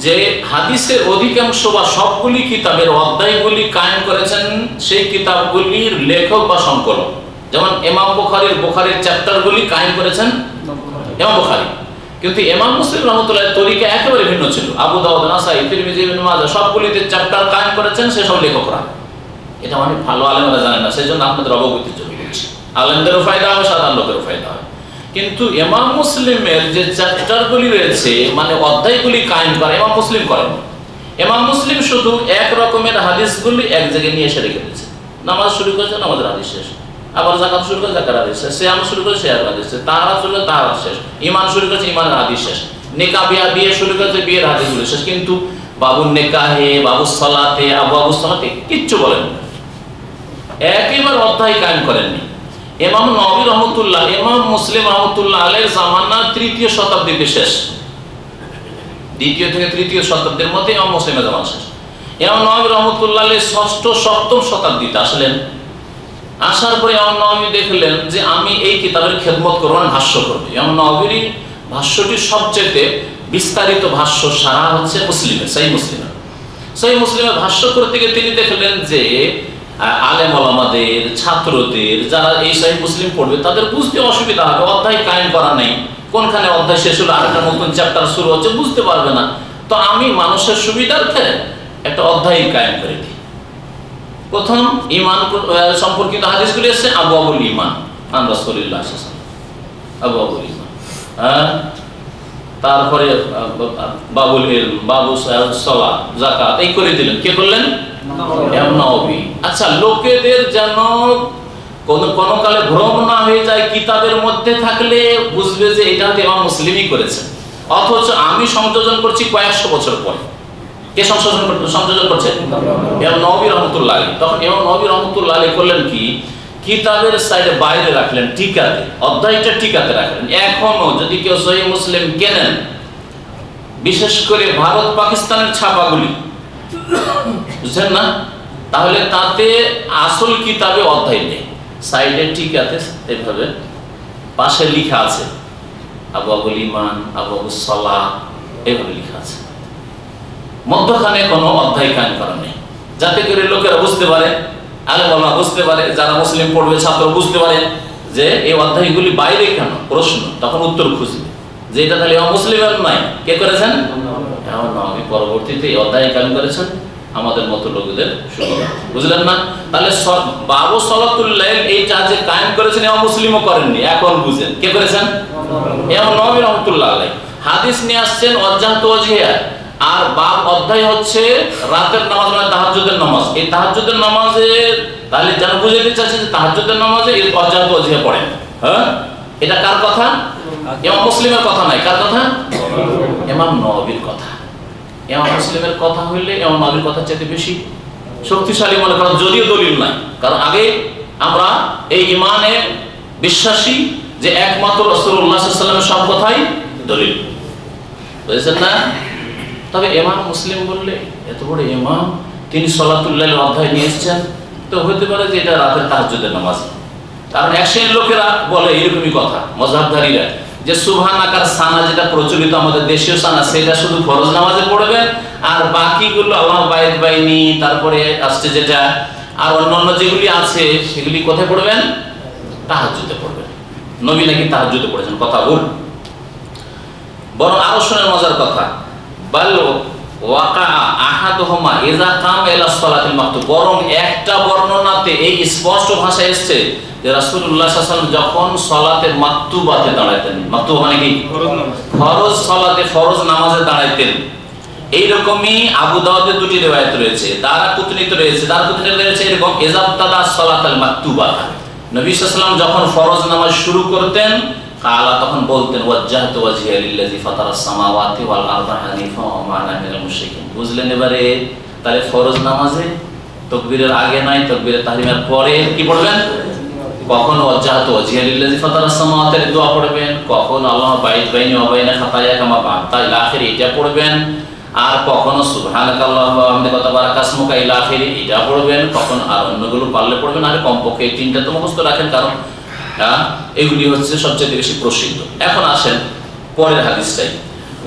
যে হাদিসের অধিকাংশ বা সবগুলি কিতাবের অধ্যায়গুলি কায়েম করেছেন সেই কিতাবগুলির লেখক বা সংকলক। যেমন ইমাম বুখারীর চ্যাপ্টারগুলি কায়েম করেছেন ইমাম বুখারী, কিন্তু ইমাম মুসলিম রাহমাতুল্লাহির তরিকা একেবারে ভিন্ন ছিল। আবু দাউদ, নাসাঈ, তিরমিজি, ইবনে মাজাহ সবগুলিতে চ্যাপ্টার কায়েম করেছেন সেসব লেখকরা। এটা অনেক ভালো আলেমরা জানেন না, সেজন্য আপনাদের অবগতির জন্য বলছি। আলেমদেরও ফায়দা হবে, সাধারণ লোকেরও ফায়দা হবে। কিন্তু ইমাম মুসলিমের যে চ্যাপ্টারগুলি রয়েছে, মানে অধ্যায়গুলি কায়েম করে, ইমাম মুসলিম করেন। ইমাম মুসলিম শুধু এক রকমের হাদিসগুলি এক জায়গায় নিয়ে এসে রেখে দিয়েছে। নামাজ শুরু করেছে, নামাজের হাদিস শেষ। আবার যাকাত শুরু করে, যাকাতের হাদিস শেষ। সিয়াম শুরু করে, সিয়ামের হাদিস শেষ। তাহারা শুরু করে, তাহারা শেষ। ঈমান শুরু করেছে, ঈমানের হাদিস শেষ। নিকাহ বিয়ে শুরু করেছে, বিয়ের হাদিসগুলো শেষ। কিন্তু বাবুর নিকাহে, বাবুর সালাতে, আবু সালাতে কিচ্ছু বলেন না, একেবারে অধ্যায় কায়েম করেননি। ইমাম নবী রহমতুল্লাহ, ইমাম মুসলিম রহমতুল্লাহ আলাইহির জামানা 3য় শতাব্দীতে শেষ, 2য় থেকে 3য় শতাব্দীর মধ্যে ইমাম মুসলিমের জামানা শেষ। ইমাম নবী রহমতুল্লাহ আলাইহি 6ষ্ঠ 7ম শতাব্দীতে আসলেন। আসার পরে ইমাম নবী দেখলেন যে আমি এই কিতাবের খেদমত করব, ভাষ্য করব। ইমাম নবীর ভাষ্যটি সবচেয়ে বিস্তারিত ভাষ্য সারা হচ্ছে মুসলিমের, সহিহ মুসলিমের। সহিহ মুসলিমের ভাষ্য করতে গিয়ে তিনি দেখলেন যে আলেম ওলামাদের, ছাত্রদের, যারা এই সহিহ মুসলিম পড়বে তাদের বুঝতে অসুবিধা হবে। অধ্যায় কায়েম করা নেই, কোনখানে অধ্যায় শেষ হলো আরেকটা নতুন চ্যাপ্টার শুরু হচ্ছে, বুঝতে পারবে না। তো আমি মানুষের সুবিধার্থে একটা অধ্যায় কায়েম করে দিই। প্রথম ঈমান সম্পর্কিত হাদিসগুলি এসেছে আবু আবুল ঈমান আন রাসূলিল্লাহ সাল্লাল্লাহু আলাইহি ওয়াসাল্লাম, আবু আবুল ঈমান। তারপরে বাবুল ইলম, বাবু সালাত, যাকাত, এই করে দিলেন। কে করলেন? ইমাম নববী। আচ্ছা, লোকেদের যেন কোন কালে ভ্রম না হয়ে যায়, কিতাবের মধ্যে থাকলে বুঝবে যে এটা হয়তো ইমাম মুসলিমই করেছেন, অথচ আমি সংযোজন করছি কয়েকশো বছর পরে। কে সংযোজন করছে? ইমাম নববী রাহমাতুল্লাহ আলাইহি। তখন ইমাম নববী রাহমাতুল্লাহ আলাইহি করলেন কি, কিতাবের সাইডে বাইরে রাখলেন, টিকাতে, অধ্যায়টা টিকাতে রাখলেন। এখনো যদি কেউ সহিহ মুসলিম কেনেন, বিশেষ করে ভারত পাকিস্তানের ছাপাগুলি, বুঝছেন না, তাহলে তাতে আসল কিতাবে অধ্যায় নেই, সাইডে টিকাতে এভাবে পাশে লেখা আছে আবু আবুল ঈমান, আবু আবু সালাহ, এভাবে লেখা আছে। মধ্যখানে কোনো অধ্যায় কায়েম করা নেই, যাতে করে লোকেরা বুঝতে পারে, আলেম ওলামা বুঝতে পারে, যারা মুসলিম পড়বে ছাত্র বুঝতে পারে যে এই অধ্যায়গুলি বাইরে কেন। প্রশ্ন তখন উত্তর খুঁজবে যে এটা তাহলে মুসলিমের নয়, কে করেছেন? আমি পরবর্তীতে এই অধ্যায় কায়েম করেছেন আমাদের মতো লোকদের সুবিধা, বুঝলেন না? তাহলে বাবু সালাতুল লাইল এইটা যে কায়েম করেছেন ইমাম মুসলিমও করেননি, এখন বুঝেন কে করেছেন? ইমাম নববী রাহমাতুল্লাহ আলাইহি। হাদিস নিয়ে আসছেন ওয়াজহাতু ওয়াজহিয়া, আর বাব অধ্যায় হচ্ছে রাতের নামাজ, মানে তাহাজ্জুদের নামাজ। এই তাহাজ্জুদের নামাজে তাহলে যেন বুঝে দিতে চাচ্ছেন যে তাহাজ্জুদের নামাজে এই ওয়াজহাতু ওয়াজহিয়া পড়েন। হ্যাঁ, এটা কার কথা? ইমাম মুসলিমের কথা নাই, কার কথা? ইমাম নববীর কথা। ইমাম মুসলিমের কথা হইলে ইমাম নববীর কথা চাইতে বেশি শক্তিশালী মনে করেন, যদিও দলিল নাই। কারণ আগে আমরা এই ঈমানে বিশ্বাসী যে একমাত্র রাসূলুল্লাহ সাল্লাল্লাহু আলাইহি ওয়াসাল্লামের সব কথাই দলিল, বুঝেছেন না? তবে ইমাম মুসলিম বললে এত বড় ইমাম, তিনি সালাতুল লাইল অধ্যায় নিয়ে এসেছেন, তো হতে পারে যে এটা রাতের তাহাজ্জুদের নামাজ। কারণ এক শ্রেণীর লোকেরা বলে এরকমই কথা, মাযহাবধারীরা, যে সুবহানাকার সানা যেটা প্রচলিত আমাদের দেশীয় সানা, সেটা শুধু ফরজ নামাজে পড়বেন, আর বাকিগুলো আল্লাহ বাইত বাইনি, তারপরে আসছে যেটা আর অন্যান্য যেগুলি আছে সেগুলি কোথায় পড়বেন? তাহাজ্জুদে পড়বেন। নবী নাকি তাহাজ্জুদে পড়েছেন, কথা ভুল। বরং আরো শুনে মজার কথা, বাল ওয়াকা আহাদুহুমা ইযা কাম ইলা সালাতিল মাকতুব, বরং একটা বর্ণনাতে এই স্পষ্ট ভাষায় এসেছে যে রাসূলুল্লাহ সাল্লাল্লাহু আলাইহি ওয়াসাল্লাম যখন সালাতে মাকতুবাতে দাঁড়াতেন, মাকতুব মানে কি? ফরজ সালাতে, ফরজ নামাজে দাঁড়াইতেন। এইরকমই আবু দাউদে দুটি রিওয়ায়াত রয়েছে, দারাকুতনিতে রয়েছে, দারাকুতনিতে রয়েছে এরকম ইজাবতাদা সালাতাল মাকতুবা, নবী সাল্লাল্লাহু আলাইহি ওয়াসাল্লাম যখন ফরজ নামাজ শুরু করতেন, কালা তখন বলতেন ওয়াজ্জাহতু ওয়াজহিয়া লিল্লাযী ফাতারাস সামাওয়াতি ওয়াল আরদা হানিফা ওয়া মা আনা মিনাল মুশরিকিন। বুঝলেন এবারে? তাহলে ফরজ নামাজে তাকবীরের আগে নাই, তাকবীরে তাহরিমের পরে কি পড়বেন? কখন ওয়াজ্জাহতু ওয়াজহিয়া লিল্লাযী ফাতারাস সামাওয়াতির দোয়া পড়বেন, কখন আল্লাহ বাইত বাইনি ওয়া বাইনা খাতায়া কামা বা'তা ইলা আখিরি এটা পড়বেন, আর কখনো সুবহানাকাল্লাহুম্মা ওয়া বিহামদিকা ওয়া তাবারাকা ইসমুকা ইলা আখিরি এটা পড়বেন, কখন আর অন্যগুলো পারলে পড়বেন। আর কমপক্ষে এই তিনটা তো মুখস্থ রাখেন, কারণ এগুলি হচ্ছে সবচেয়ে বেশি প্রসিদ্ধ। এখন আসেন পরের হাদিসটাই।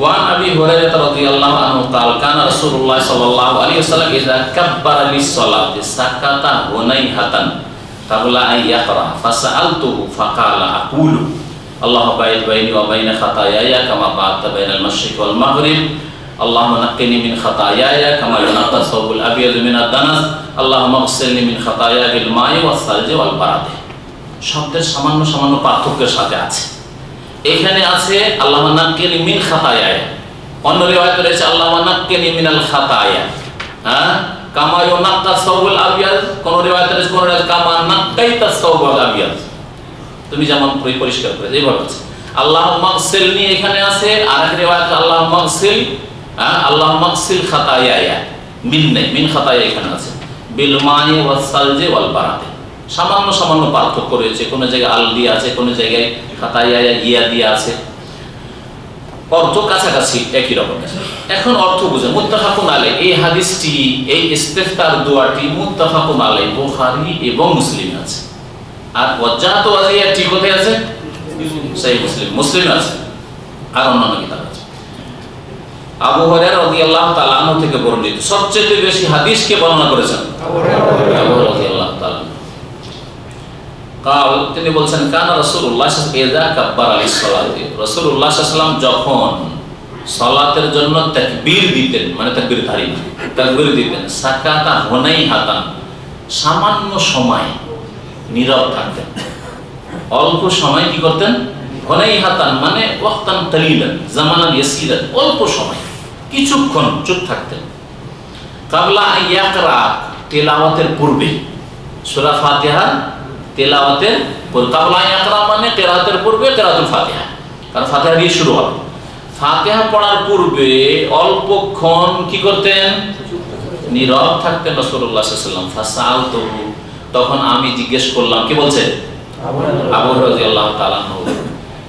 ওয়ান আবি হুরায়রা রাদিয়াল্লাহু আনহু قال كان رسول الله صلى الله عليه وسلم اذا كبر للصلاه سكت هنيهة قبل ان يقرأ فسألته فقال اقول اللهم باعد بيني وبين خطاياي كما باعدت بين المشرق والمغرب اللهم نقني من خطاياي كما ينقى الثوب الابيض من الدنس اللهم اغسلني من خطاياي بالماء والثلج والبرد। শব্দের সামান্য সামান্য পার্থক্যের সাথে আছে। এখানে আছে আল্লাহুম্মা নাক্কিনি মিন খাতায়া, অন্য রিওয়ায়াতে রয়েছে আল্লাহুম্মা নাক্কিনি মিনাল খাতায়া, কামা ইউনাক্কা সাওবুল আবিয়াদ, কোন রিওয়ায়াতে রয়েছে, কোন রিওয়ায়াতে কামা নাক্কাইতা সাওবুল আবিয়াদ, তুমি যেমন পরিষ্কার করে, এইভাবে আছে। আল্লাহুম্মা গসিলনি এখানে আছে, আর এক রিওয়ায়াতে আল্লাহুম্মা গসিল, আল্লাহুম্মা গসিল খাতায়া, মিন খাতায়া এখানে আছে, বিল মাই ওয়াস সালজি ওয়াল বারাদ। সামান্য সামান্য পার্থক্য রয়েছে, কোন জায়গায় আল দিয়ে আছে, কোন জায়গায় খাতায়া ইয়া দিয়ে আছে, অর্থ কাছাকাছি একই রকম। এখন অর্থ বুঝে মুত্তাফাকুন আলাইহি, এই হাদিসটি, এই ইস্তিফতার দোয়াটি মুত্তাফাকুন আলাইহি বুখারী এবং মুসলিমে আছে। আর ওয়াজ্জাহতু ওয়াজহিয়া ঠিক কোথায় আছে? সহিহ মুসলিম, মুসলিমে আছে, আর অন্যান্য কিতাব আছে। আবু হুরায়রা রাদিয়াল্লাহু তাআলা আনহু থেকে বর্ণিত সবচেয়ে বেশি হাদিস কে বর্ণনা করেছেন? আবু হুরায়রা রাদিয়াল্লাহু কাল তিনি বলছেন কানা রাসূলুল্লাহ ইযা কাব্বারা লিস-সালাতি, রাসূলুল্লাহ সাল্লাল্লাহু আলাইহি ওয়াসাল্লাম যখন সালাতের জন্য তাকবীর দিতেন, মানে তাকবীর ধারি তাকবীর দিতেন, সাকাতা হুনাইহাতান, সামান্য সময় নীরব থাকতেন, অল্প সময় কি করতেন, হুনাইহাতান মানে ওয়াক্তান তালিলান জামানান ইয়াসিরান, অল্প সময় কিছুক্ষণ চুপ থাকতেন। কাবলা ইয়াকরা, তেলাওয়াতের পূর্বে, সূরা ফাতিহা তেলাওয়াতের পূর্বে, কাবলা ইয়াকরা মানে কিরাতের পূর্বে, কিরাতুল ফাতিহা, কারণ ফাতিহা দিয়ে শুরু হবে। ফাতিহা পড়ার পূর্বে অল্পক্ষণ কি করতেন, নীরব থাকতেন রাসূলুল্লাহ সাল্লাল্লাহু আলাইহি ওয়াসাল্লাম। ফাসালতুহু, তখন আমি জিজ্ঞেস করলাম, কি বলছে আবু হুরায়রা রাদিয়াল্লাহু তাআলা আনহু,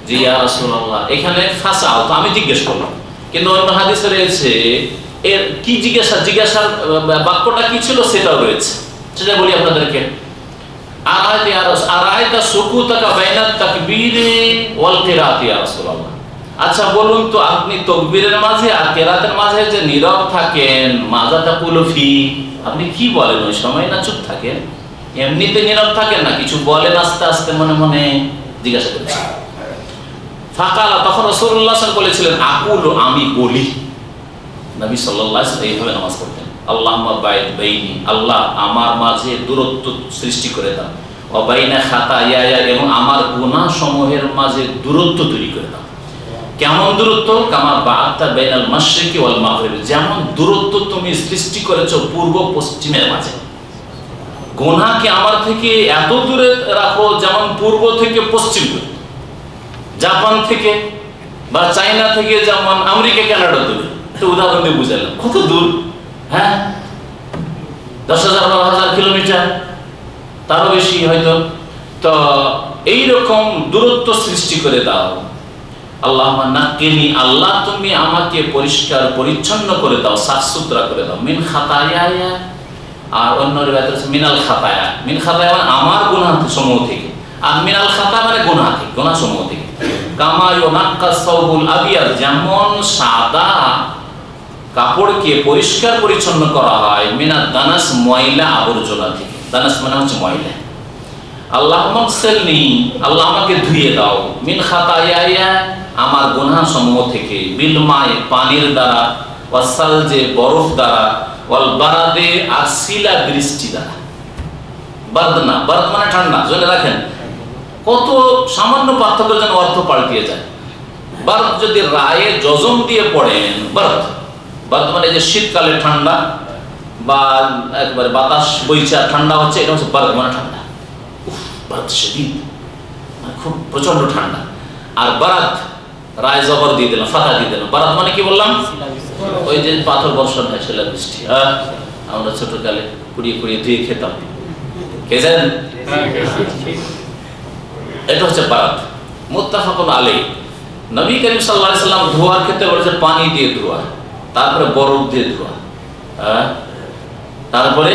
যে ইয়া রাসূলুল্লাহ, এখানে ফাসালতু আমি জিজ্ঞেস করলাম, কিন্তু অন্য হাদিসে রয়েছে এর কি জিজ্ঞাসার বাক্যটা কি ছিল সেটাও রয়েছে, সেটা বলি আপনাদেরকে। আরাইতা সুকুতাকা বাইনাত তাকবীরি ওয়াল কিরাতি ইয়া রাসূলুল্লাহ, আচ্ছা বলুন তো আপনি তাকবীরের মাঝে আর কিরাতের মাঝে যে নীরব থাকেন, মাযা তাকুলু ফি, আপনি কি বলেন ওই সময়, না চুপ থাকেন, এমনিতে নীরব থাকেন না কিছু বলেন আস্তে আস্তে মনে মনে, জিজ্ঞাসা করেছেন। ফাকালা, তখন রাসূলুল্লাহ সাল্লাল্লাহু আলাইহি ওয়াসাল্লাম বলেছিলেন, আকুলু, আমি বলি। নবী সাল্লাল্লাহু আলাইহি ওয়াসাল্লাম এইভাবে নামাজ পড়তেন, আল্লাহুম্মা বাইদ বাইনি, আল্লাহ আমার মাঝে দূরত্ব সৃষ্টি করে দাও, ওয়া বাইনা খাতায়া, এবং আমার গুনাহ সমূহের মাঝে দূরত্ব তৈরি করে দাও। কেমন দূরত্ব, কামা বা'আতা বাইনাল মাশরিকি ওয়াল মাগরিব, যেমন দূরত্ব তুমি সৃষ্টি করেছো পূর্ব পশ্চিমের মাঝে, গুনাহকে আমার থেকে এত দূরে রাখো যেমন পূর্ব থেকে পশ্চিম, জাপান থেকে বা চায়না থেকে যেমন আমেরিকা কানাডা দূরে। তো উদাহরণ দিয়ে বুঝালাম কত দূর, হ্যাঁ 10,000 12,000 কিলোমিটার, তারও বেশি হয়তো। তো এইরকম দূরত্ব সৃষ্টি করে দাও। আল্লাহুম্মা নাক্কিনি, আল্লাহ তুমি আমাকে পরিষ্কার পরিচ্ছন্ন করে দাও, সাফ সুতরা করে দাও, মিন খাতায়া, আর অন্য রিওয়ায়াতে আছে মিনাল খাতায়া, মিন খাতায়া মানে আমার গুনাহ সমূহ থেকে, আর মিনাল খাতা মানে গুনাহ থেকে, গুনাহ সমূহ থেকে। কামা ইউনাক্কাস সাওবুল আবিয়াদ, যেমন সাদা কাপড়কে পরিষ্কার পরিচ্ছন্ন করা হয়, মিনাদ দানাস, ময়লা আবর্জনা থেকে, দানাস মানে হচ্ছে ময়লা। আল্লাহুম্মা গসিলনি, আল্লাহ আমাকে ধুইয়ে দাও, মিন খাতায়া, আমার গুনাহ সমূহ থেকে, বিল মায়ে, পানির দ্বারা, ওয়াসালজে, বরফ দ্বারা, ওয়াল বারাদে, আর শিলা বৃষ্টি দ্বারা। বারদ না, বারদ মানে ঠান্ডা, জেনে রাখেন কত সামান্য পার্থক্য যেন অর্থ পাল্টিয়ে যায়। বারদ যদি রায়ে জজম দিয়ে পড়েন, বারদ, বারদ মানে যে শীতকালে ঠান্ডা বা একবারে বাতাস বইছে ঠান্ডা হচ্ছে, এটা হচ্ছে বারদ মানে ঠান্ডা, বারদ শদীদ মানে খুব প্রচন্ড ঠান্ডা। আর বারাদ রায় জবর দিয়ে দিলাম, ফাতা দিয়ে দিলাম, বারাদ মানে কি বললাম, ওই যে পাথর বর্ষণ হয়, শিলা বৃষ্টি, আমরা ছোটকালে কুড়িয়ে কুড়িয়ে ধুয়ে খেতাম, খেয়েছেন, এটা হচ্ছে বারাত। মুত্তাফাকুন আলাইহি, নবী করিম সাল্লাল্লাহু আলাইহি সাল্লাম ধোয়ার ক্ষেত্রে বলেছে পানি দিয়ে ধোয়া, তারপরে বরফ দিয়ে ধোয়া, তারপরে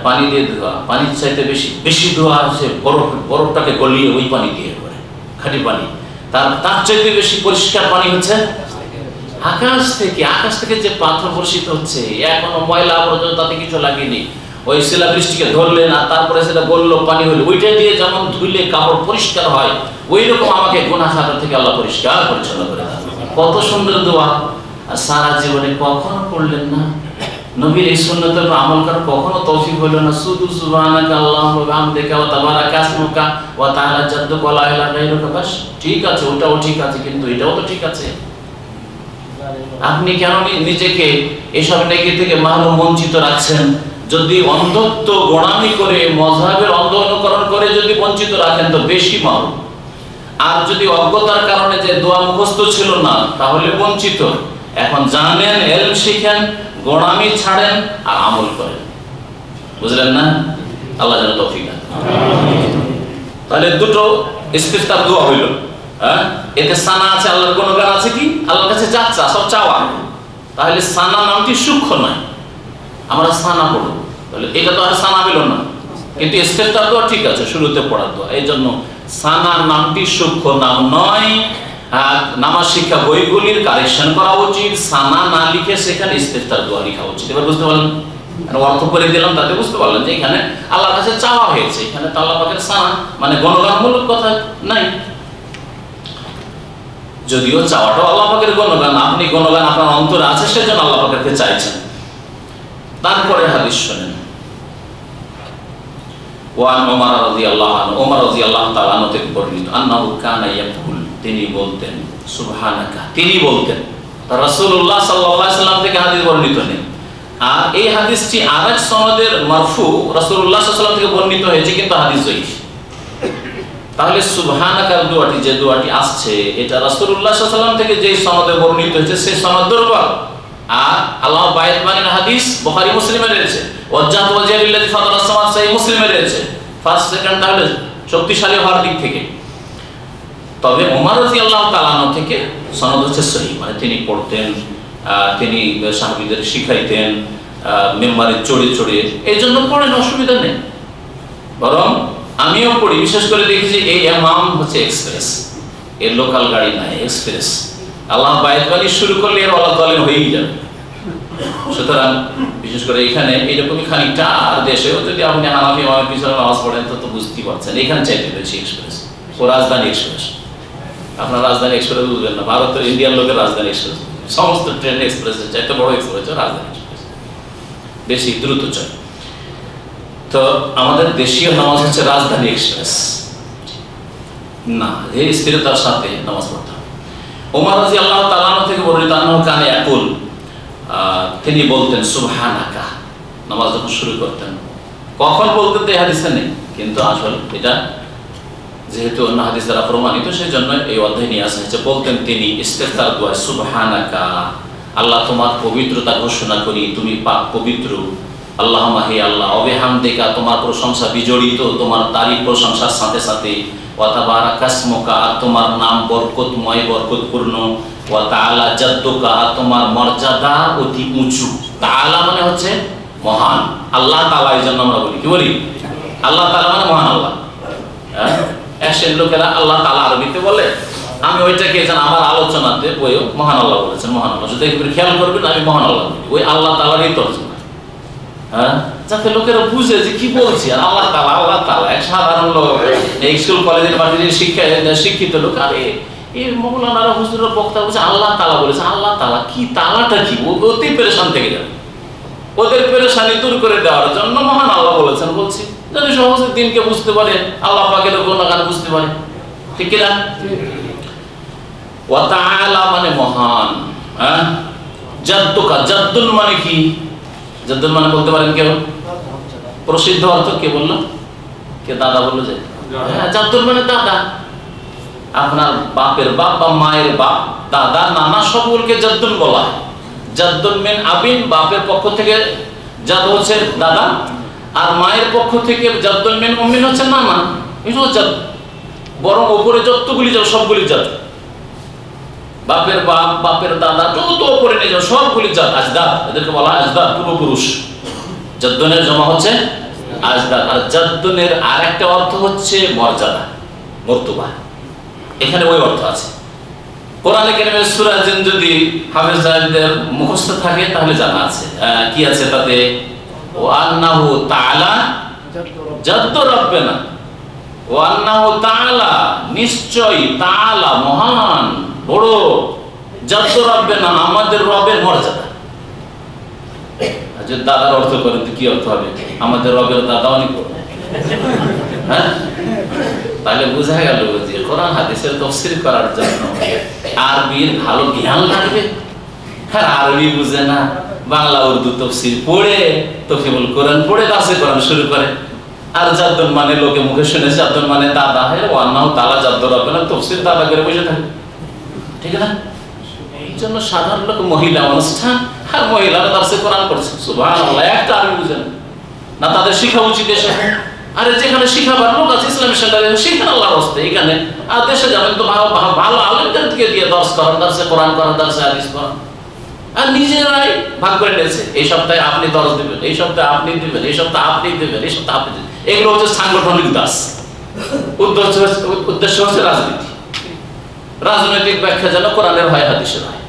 পানি দিয়ে ধোয়া, পানির চাইতে বেশি ধোয়া হচ্ছে বরফটাকে গলিয়ে ওই পানি দিয়ে করে, খাঁটি পানি। তার চাইতে বেশি পরিষ্কার পানি হচ্ছে আকাশ থেকে। আকাশ থেকে যে পাথর বর্ষিত হচ্ছে, এখনো ময়লা আবর্জনা তাতে কিছু লাগেনি, ওই শিলাবৃষ্টিকে ধরলেন আর তারপরে সেটা বললো পানি হইলো, ওইটা দিয়ে যেমন ধুইলে কাপড় পরিষ্কার হয়, ওই রকম আমাকে গুনাহ খাতা থেকে আল্লাহ পরিষ্কার পরিচ্ছন্ন করে দেন। কত সুন্দর দোয়া, আর সারা জীবনে কখনো পড়লেন না, নবীর এই সুন্নতের উপর আমল করার কখনো তৌফিক হলো না। শুধু সুবহানাকা আল্লাহুম্মা ওয়া বিহামদিকা ওয়া তাবারাকা ইসমুকা ওয়া তাআলা জাদ্দুকা ওয়া লা ইলাহা গায়রুকা, বাস ঠিক আছে, ওটাও ঠিক আছে, কিন্তু এটাও তো ঠিক আছে। আপনি কেন নিজেকে এসব নেকি থেকে মাহরুম বঞ্চিত রাখছেন? যদি অন্ধত্ব গোড়ামি করে, মযহাবের অন্ধ অনুকরণ করে যদি বঞ্চিত রাখেন তো বেশি মাহরুম। আর যদি অজ্ঞতার কারণে যে দোয়া মুখস্থ ছিল না, তাহলে বঞ্চিত। এখন জানেন, ইলম শিখেন, গোড়ামি ছাড়েন আর আমল করেন, বুঝলেন না? আল্লাহ যেন তৌফিক দেন। তাহলে দুটো ইস্তিফতার দোয়া হইল, এতে সানা আছে, আল্লাহর গুণগান আছে, কি আল্লাহর কাছে যাচ্ছা সব চাওয়া। তাহলে সানা নামটি সূক্ষ্ম নয়, আমরা সানা পড়ব, তাহলে এটা তো আর সানা হইল না, কিন্তু ইস্তিফতার দোয়া ঠিক আছে, শুরুতে পড়ার দোয়া। এই জন্য সানা নামটি সূক্ষ্ম নাম নয়। নামাজ শিক্ষা বইগুলির কারেকশন করা উচিত, সানা না লিখে সেখানে ইস্তিফতার দোয়া লেখা উচিত। এবার বুঝতে পারলেন? অর্থ করে দিলাম, তাতে বুঝতে পারলেন যে এখানে আল্লাহর কাছে চাওয়া হয়েছে, এখানে তো আল্লাহ পাকের সানা মানে গণগানমূলক কথা নাই। যদিও চাওয়াটাও আল্লাহ পাকের গণগান, আপনি গণগান আপনার অন্তরে আছে সেজন্য আল্লাহ পাকেরকে চাইছেন। তারপরে হাদিস শুনেন, ওয়ান ওমর রাদিয়াল্লাহু আনহু, ওমর রাদিয়াল্লাহু তাআলা আনহু থেকে বর্ণিত, আন্নাহু কানা ইয়াকুল, তিনি বলতেন সুবহানাকা, তিনি বলতেন। রাসূলুল্লাহ সাল্লাল্লাহু আলাইহি ওয়াসাল্লাম থেকে হাদিস বর্ণিত নেই। আর এই হাদিসটি আরেক সনদের মারফু রাসূলুল্লাহ সাল্লাল্লাহু আলাইহি ওয়াসাল্লাম থেকে বর্ণিত হয়েছে, কিন্তু হাদিস জয়ীফ। তাহলে সুবহানাকার দোয়াটি, যে দোয়াটি আসছে, এটা রাসূলুল্লাহ সাল্লাল্লাহু আলাইহি ওয়াসাল্লাম থেকে যে সনদে বর্ণিত হয়েছে সেই সনদ দুর্বল। আর আল্লাহ বাইত মানির হাদিস বুখারী মুসলিমে রয়েছে, ওয়াজ্জাহতু ওয়াজহিয়া লিল্লাযী ফাতারাস সামাওয়াতি সহিহ মুসলিমে রয়েছে, ফার্স্ট সেকেন্ড তাহলে শক্তিশালী হওয়ার দিক থেকে। তবে ওমর রাদিয়াল্লাহু তাআলা আনহু থেকে সনদ হচ্ছে সহিহ, মানে তিনি পড়তেন, তিনি সাহাবীদের শিখাইতেন মেম্বারে চড়ে চড়ে, এই জন্য পড়েন, অসুবিধা নেই। বরং আমিও পড়ি, বিশেষ করে দেখেছি এই ইমাম হচ্ছে এক্সপ্রেস, এর লোকাল গাড়ি নাই, এক্সপ্রেস। আল্লাহ বাইত বাণী শুরু করলে এর ওয়ালা দলের হয়েই যাবে। সুতরাং বিশেষ করে এখানে এইরকমই খানিকটা, আর দেশেও যদি আপনি হানাফি ইমামের পিছনে নামাজ পড়েন তো বুঝতেই পারছেন, এখানে চাইতে পেরেছি এক্সপ্রেস, ও রাজধানী এক্সপ্রেস। আপনার রাজধানী এক্সপ্রেস বুঝবেন না, ভারতের ইন্ডিয়ান লোকের রাজধানী এক্সপ্রেস, সমস্ত ট্রেন এক্সপ্রেসের চাইতে বড় এক্সপ্রেস রাজধানী এক্সপ্রেস, বেশি দ্রুত চলে। তো আমাদের দেশীয় নামাজ হচ্ছে রাজধানী এক্সপ্রেস না, এই স্থিরতার সাথে নামাজ পড়তে হবে। ওমর রাদিয়াল্লাহু তাআলা আনহু থেকে বর্ণিত, আন্নাহু কানা ইয়াকুল, তিনি বলতেন সুবহানাকা, নামাজ যখন শুরু করতেন। কখন বলতেন তো এই হাদিসে নেই, কিন্তু আসলে এটা যেহেতু অন্য হাদিস দ্বারা প্রমাণিত সেই জন্য এই অধ্যায় নিয়ে আসা হয়েছে। বলতেন তিনি ইস্তিগফার দোয়া, সুবহানাকা, আল্লাহ তোমার পবিত্রতা ঘোষণা করি, তুমি পাক পবিত্র। আল্লাহুম্মা, হে আল্লাহ, ওয়াবিহামদিকা, তোমার প্রশংসা বিজড়িত, তোমার তারিফ প্রশংসার সাথে সাথে, ওয়া তাবারাকা ইসমুকা, তোমার নাম বরকতময় বরকতপূর্ণ, ওয়া তাআলা জাদ্দুকা, তোমার মর্যাদা অতি উঁচু। তাআলা মানে হচ্ছে মহান, আল্লাহ তাআলা, এই জন্য আমরা বলি, কি বলি, আল্লাহ তাআলা মানে মহান আল্লাহ। এশিয়ান লোকেরা আল্লাহ তাআলা আরবিতে বলে, আমি ওইটাকে যেন আমার আলোচনাতে বইও মহান আল্লাহ বলেছেন, মহান আল্লাহ, যদি একবার খেয়াল করবেন আমি মহান আল্লাহ বলি, ওই আল্লাহ তাআলারই তর্জমা, যাতে লোকেরা বুঝে যে কি বলছি। আর আল্লাহ তাআলা, আল্লাহ তাআলা, এক সাধারণ লোক, এই স্কুল কলেজের বাড়ির শিক্ষিত লোক, আরে এই মৌলানারা হুজুররা বক্তা বলছে আল্লাহ তাআলা বলেছে, আল্লাহ তাআলা কি, তাআলাটা কি, অতি পেরেশান থেকে যাবে। ওদের পেরেশানি দূর করে দেওয়ার জন্য মহান আল্লাহ বলেছেন বলছি, যদি সহজে দিনকে বুঝতে পারে, আল্লাহ পাকের গুণগান বুঝতে পারে, ঠিক কিনা? ওয়া তাআলা মানে মহান, জাদ্দুকা, জাদ্দুল মানে কি, জাদ্দুল মানে বলতে পারেন কেউ? প্রসিদ্ধ অর্থ কে বললো? কে দাদা বললো? যে হ্যাঁ, জাদ্দুল মানে দাদা, আপনার বাপের বাপ বা মায়ের বাপ, দাদা, নানা সবগুলোকে জাদ্দুল বলা হয়। জাদ্দুল মিন আবিন, বাপের পক্ষ থেকে জাদ হচ্ছে দাদা, আর মায়ের পক্ষ থেকে জাদ্দুল মিন উম্মিন হচ্ছে নানা, এটা জাদ। বরং উপরে যতগুলি যাও সবগুলি জাদ, বাপের বাপ, বাপের দাদা, যত উপরে নিয়ে যাও সবগুলি জাদ, আজদাদ, এদেরকে বলা হয় আজদাদ, পূর্বপুরুষ। জাদ্দুনের জমা হচ্ছে আজদাদ। আর জাদ্দুনের আরেকটা অর্থ হচ্ছে মর্যাদা, মর্তবা, এখানে ওই অর্থ আছে। কোরআনে কারীমের সূরা জিন যদি হাফেজ সাহেবদের মুখস্থ থাকে তাহলে জানা আছে, কি আছে তাতে, ওয়া আন্নাহু তাআলা জাদ্দু রাব্বিনা, ওয়া আন্নাহু তাআলা, নিশ্চয়, তাআলা মহান, বড়, জাদ্দু রাব্বিনা, আমাদের রবের মর্যাদা। আচ্ছা, দাদার অর্থ করেন তো কি অর্থ হবে? আমাদের রবের দাদা অনেক বড়, হ্যাঁ? তাহলে বোঝা গেল যে কোরআন হাদিসের তাফসীর করার জন্য আরবির ভালো জ্ঞান লাগবে। হ্যাঁ, আরবি বুঝে না, বাংলা উর্দু তাফসীর পড়ে তো কেবল কোরআন পড়ে দাসে কোরআন শুরু করে। আর জাদ্দুন মানে লোকে মুখে শুনে জাদ্দুন মানে দাদা, হ্যাঁ, ওয়া আন্নাহু তাআলা জাদ্দু রাব্বিনা, তাফসীর দাদা করে বসে থাকে, ঠিক না? এই জন্য সাধারণ লোক, মহিলা অনুষ্ঠান, আর মহিলারা দাসে কোরআন পড়ছে, সুবহানাল্লাহ, একটা আরবি বুঝে না, তাদের শিখা উচিত এসে। আরে যেখানে শিখাবার লোক আছে ইসলামী সেন্টারে, শিখেন আল্লাহর রাস্তে। এখানে আর দেশে যাবেন তো ভালো আলেমদেরকে দিয়ে দর্শ করান, দর্শে কোরআন করান, দর্শে হাদিস করান। আর নিজেরাই ভাগ করে নিয়েছে, এই সপ্তাহে আপনি দর্শ দিবেন, এই সপ্তাহে আপনি দিবেন, এই সপ্তাহে আপনি দিবেন, এই সপ্তাহে আপনি দিবেন। এগুলো হচ্ছে সাংগঠনিক দাস। উদ্দেশ্য হচ্ছে রাজনীতি, রাজনৈতিক ব্যাখ্যা যেন কোরআনের হয়, হাদিসের হয়।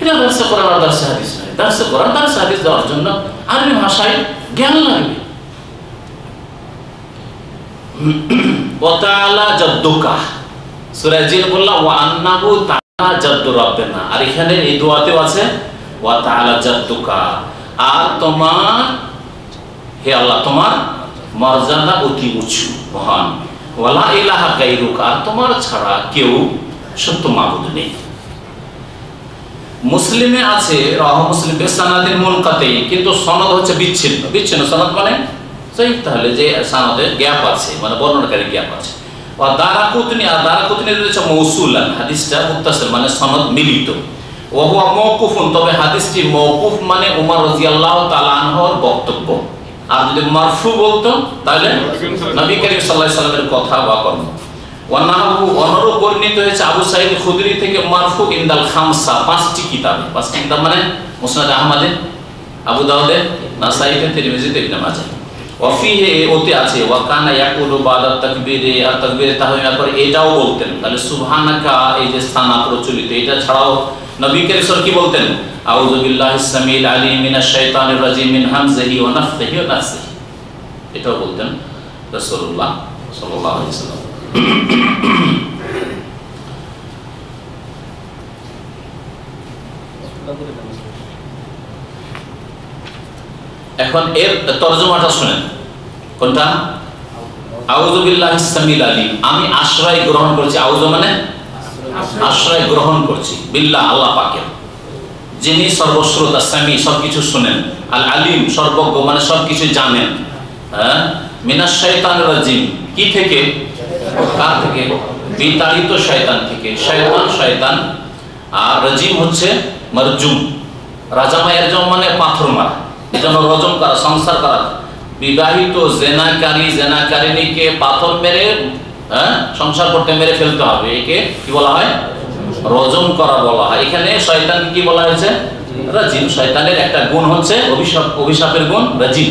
এটা দর্শে কোরআন আর দর্শে হাদিস নয়, দার্সে কোরআন দার্সে হাদিস দেওয়ার জন্য আরবি ভাষায় জ্ঞান লাগবে। ওয়া তাআলা জাদ্দুকা, সূরা জিন বললাম ওয়া আন্নাহু তাআলা জাদ্দু রাব্বিনা, আর এখানে এই দোয়াতেও আছে ওয়া তাআলা জাদ্দুকা, আর তোমার হে আল্লাহ তোমার মর্যাদা অতি উঁচু মহান, ওয়ালা ইলাহা গায়রুকা, আর তোমার ছাড়া কেউ সত্য মাবুদ নেই। মুসলিমে আছে রাহ মুসলিম বেসানাদিন মুনকাতি, কিন্তু সনদ হচ্ছে বিচ্ছিন্ন। বিচ্ছিন্ন সনদ মানে সহিহ, তাহলে যে সনদে গ্যাপ আছে মানে বর্ণনাকারী গ্যাপ আছে। ওয়া দারাকুতনি, আর দারাকুতনি রয়েছে মৌসুলান, হাদিসটা মুত্তাসিল মানে সনদ মিলিত। ওয়া হুয়া মাওকুফুন, তবে হাদিসটি মাওকুফ মানে ওমর রাদিয়াল্লাহু তাআলা আনহুর বক্তব্য, আর যদি মারফু বলতো তাহলে নবী করিম সাল্লাল্লাহু আলাইহি সাল্লামের কথা বা কর্ম। ওয়ানাহু, অনুরূপ বর্ণিত হয়েছে আবু সাঈদ খুদরি থেকে মারফু ইনদাল খামসা, পাঁচটি কিতাবে। পাঁচটি কিতাব মানে মুসনাদ আহমদে, আবু দাউদে, নাসাঈতে, তিরমিজিতে, ইবনে মাজাহ। ওয়া ফিহি, ওতে আছে ওয়া কানা ইয়াকুলু বাদা তাকবীরে, আর তাকবীরে তাহমিদের পর এটাও বলতেন। তাহলে সুবহানাকা এই যে স্থানা প্রচলিত, এটা ছাড়াও নবী করিম সাল্লাল্লাহু আলাইহি বলতেন আউযু বিল্লাহিস সামিল আলিম মিনাশ শাইতানির রাজিম মিন হামজিহি ওয়া নাফখিহি ওয়া নাফসিহি, এটাও বলতেন রাসূলুল্লাহ সাল্লাল্লাহু আলাইহি ওয়াসাল্লাম। এখন এর তরজমাটা শুনেন, কোনটা? আউযু বিল্লাহিস সামিল আলিম, আমি আশ্রয় গ্রহণ করছি। আউযু মানে আশ্রয় গ্রহণ করছি, বিল্লাহ আল্লাহ পাকের, যিনি সর্বশ্রোতা, সামি সবকিছু শুনেন, আল আলিম সর্বজ্ঞ মানে সবকিছু জানেন। হ্যাঁ, মিনাশ শাইতানির রাজিম, কি থেকে? কার থেকে? বিতাড়িত শয়তান থেকে। শয়তান শয়তান, আর রাজিম হচ্ছে মারজুম। রাজামা এরজম মানে পাথর মারা, এজন্য রজম করা, সংসার করা। বিবাহিত জেনাকারী জেনাকারিনীকে পাথর মেরে সংসার করতে মেরে ফেলতে হবে, একে কি বলা হয়? রজম করা বলা হয়। এখানে শয়তানকে কি বলা হয়েছে? রাজিম। শয়তানের একটা গুণ হচ্ছে অভিশাপের গুণ রাজিম।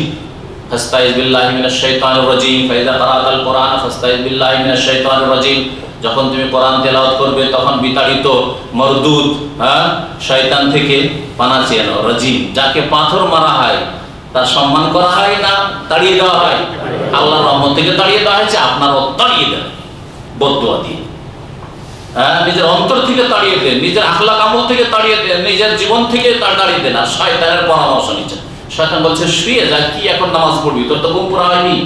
ফাস্তাইজ বিল্লাহি মিনাশ শাইতানির রাজিম, ফাইদা কারাতাল কুরআন ফাস্তাইজ বিল্লাহি মিনাশ শাইতানির রাজিম, যখন তুমি কোরআন তেলাওয়াত করবে তখন বিতাড়িত মরদুদ শয়তান থেকে পানা চেয়ে নাও। রাজিম, যাকে পাথর মারা হয় তার সম্মান করা হয় না তাড়িয়ে দেওয়া হয়? আল্লাহর রহমত থেকে তাড়িয়ে দেওয়া হয়েছে, আপনারও তাড়িয়ে দেন বদদুয়া দিয়ে। নিজের অন্তর থেকে তাড়িয়ে দেন, নিজের আখলাক আমল থেকে তাড়িয়ে দেন, নিজের জীবন থেকে তাড়িয়ে দেন। আর শয়তানের পরামর্শ নিচ্ছেন। শয়তান বলছে শুয়ে যা, কি এখন নামাজ পড়বি? তোর তো ঘুম পড়া হয়নি,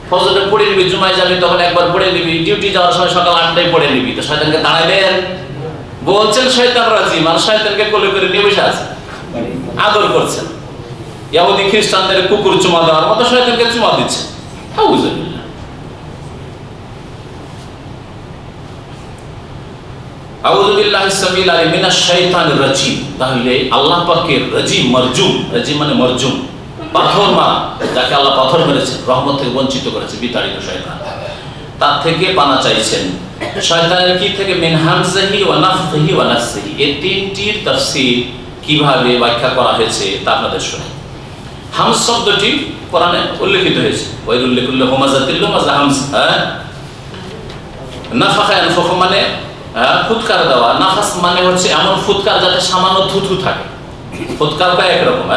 ফজরে পড়ে নিবি, জুমায় যাবি তখন একবার পড়ে নিবি, ডিউটি যাওয়ার সময় সকাল 8টায় পড়ে নিবি। তো শয়তানকে তাড়াই দেন বলছেন শয়তান রাজিম, আর শয়তানকে কোলে করে নিয়ে বসে আছে, আদর করছেন। ইহুদি খ্রিস্টানদের কুকুর চুমা দেওয়ার মতো শয়তানকে চুমা দিচ্ছে। আউযুবিল্লাহ। আউযু বিল্লাহিস সামিল আলিম মিনাশ শাইতানির রাজিম, তাহলে আল্লাহ পাকের রাজিম, মারজুম, রাজিম মানে মারজুম, পাথর মারা, যাকে আল্লাহ পাথর মেরেছেন, রহমত থেকে বঞ্চিত করেছে, বিতাড়িত শয়তান, তার থেকে পানা চাইছেন। শয়তানের কি থেকে? মিন হামজিহি ওয়া নাফখিহি ওয়া নাফসিহি। এই তিনটির তাফসীর কিভাবে ব্যাখ্যা করা হয়েছে তা আপনাদের শোনাই। হামজ শব্দটি কোরআনে উল্লেখিত হয়েছে, ওয়াইলুল লিকুল্লি হুমাযাতিল লুমাযা, হামজ। নাফাখা ইয়ানফাখু মানে ফুৎকার দেওয়া, নাফাস মানে হচ্ছে এমন ফুৎকার যাতে সামান্য থুথু থাকে। ফুৎকার কয়েক রকম,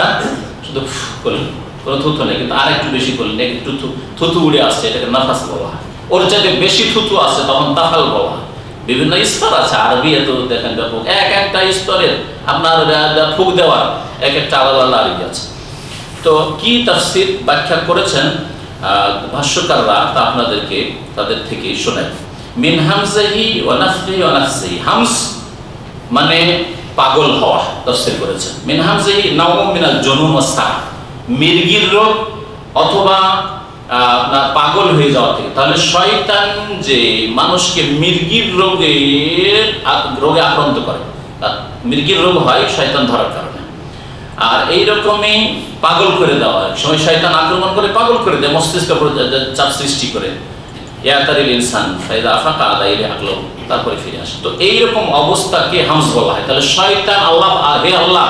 শুধু করলেন কোনো থুথু নেই, কিন্তু আর একটু বেশি করলেন একটু থুথু উড়ে আসছে, এটাকে নাফাস বলা হয়। ওর যাতে বেশি থুথু আসছে তখন তাফাল বলা হয়। বিভিন্ন স্তর আছে, আরবি এত দেখেন ব্যাপক, এক একটা স্তরের আপনার ফুক দেওয়ার এক একটা আলাদা আলাদা আরবি আছে। তো কি তাফসীর ব্যাখ্যা করেছেন ভাষ্যকাররা তা আপনাদেরকে তাদের থেকে শোনাই। মিন হামজিহি ওয়া নাফখিহি ওয়া নাফসিহি, হামজ মানে পাগল হওয়া তাফসীর করেছেন। মিন হামজিহি নাওম মিনাল জুনুন ওয়াস সাহ, মির্গির রোগ অথবা পাগল হয়ে যাওয়া থেকে। তাহলে শয়তান যে মানুষকে মির্গির রোগে আক্রান্ত করে, মির্গির রোগ হয় শয়তান ধরার কারণে। আর এইরকমই পাগল করে দেওয়া হয়, সময় শয়তান আক্রমণ করে পাগল করে দেয়, মস্তিষ্ক চাপ সৃষ্টি করে। ইয়াতারিল ইনসান ফাইদা আফাকা আদাইলে আকলু, তারপরে ফিরে আসে। তো এইরকম অবস্থাকে হামজ বলা হয়। তাহলে শয়তান আল্লাহ, হে আল্লাহ,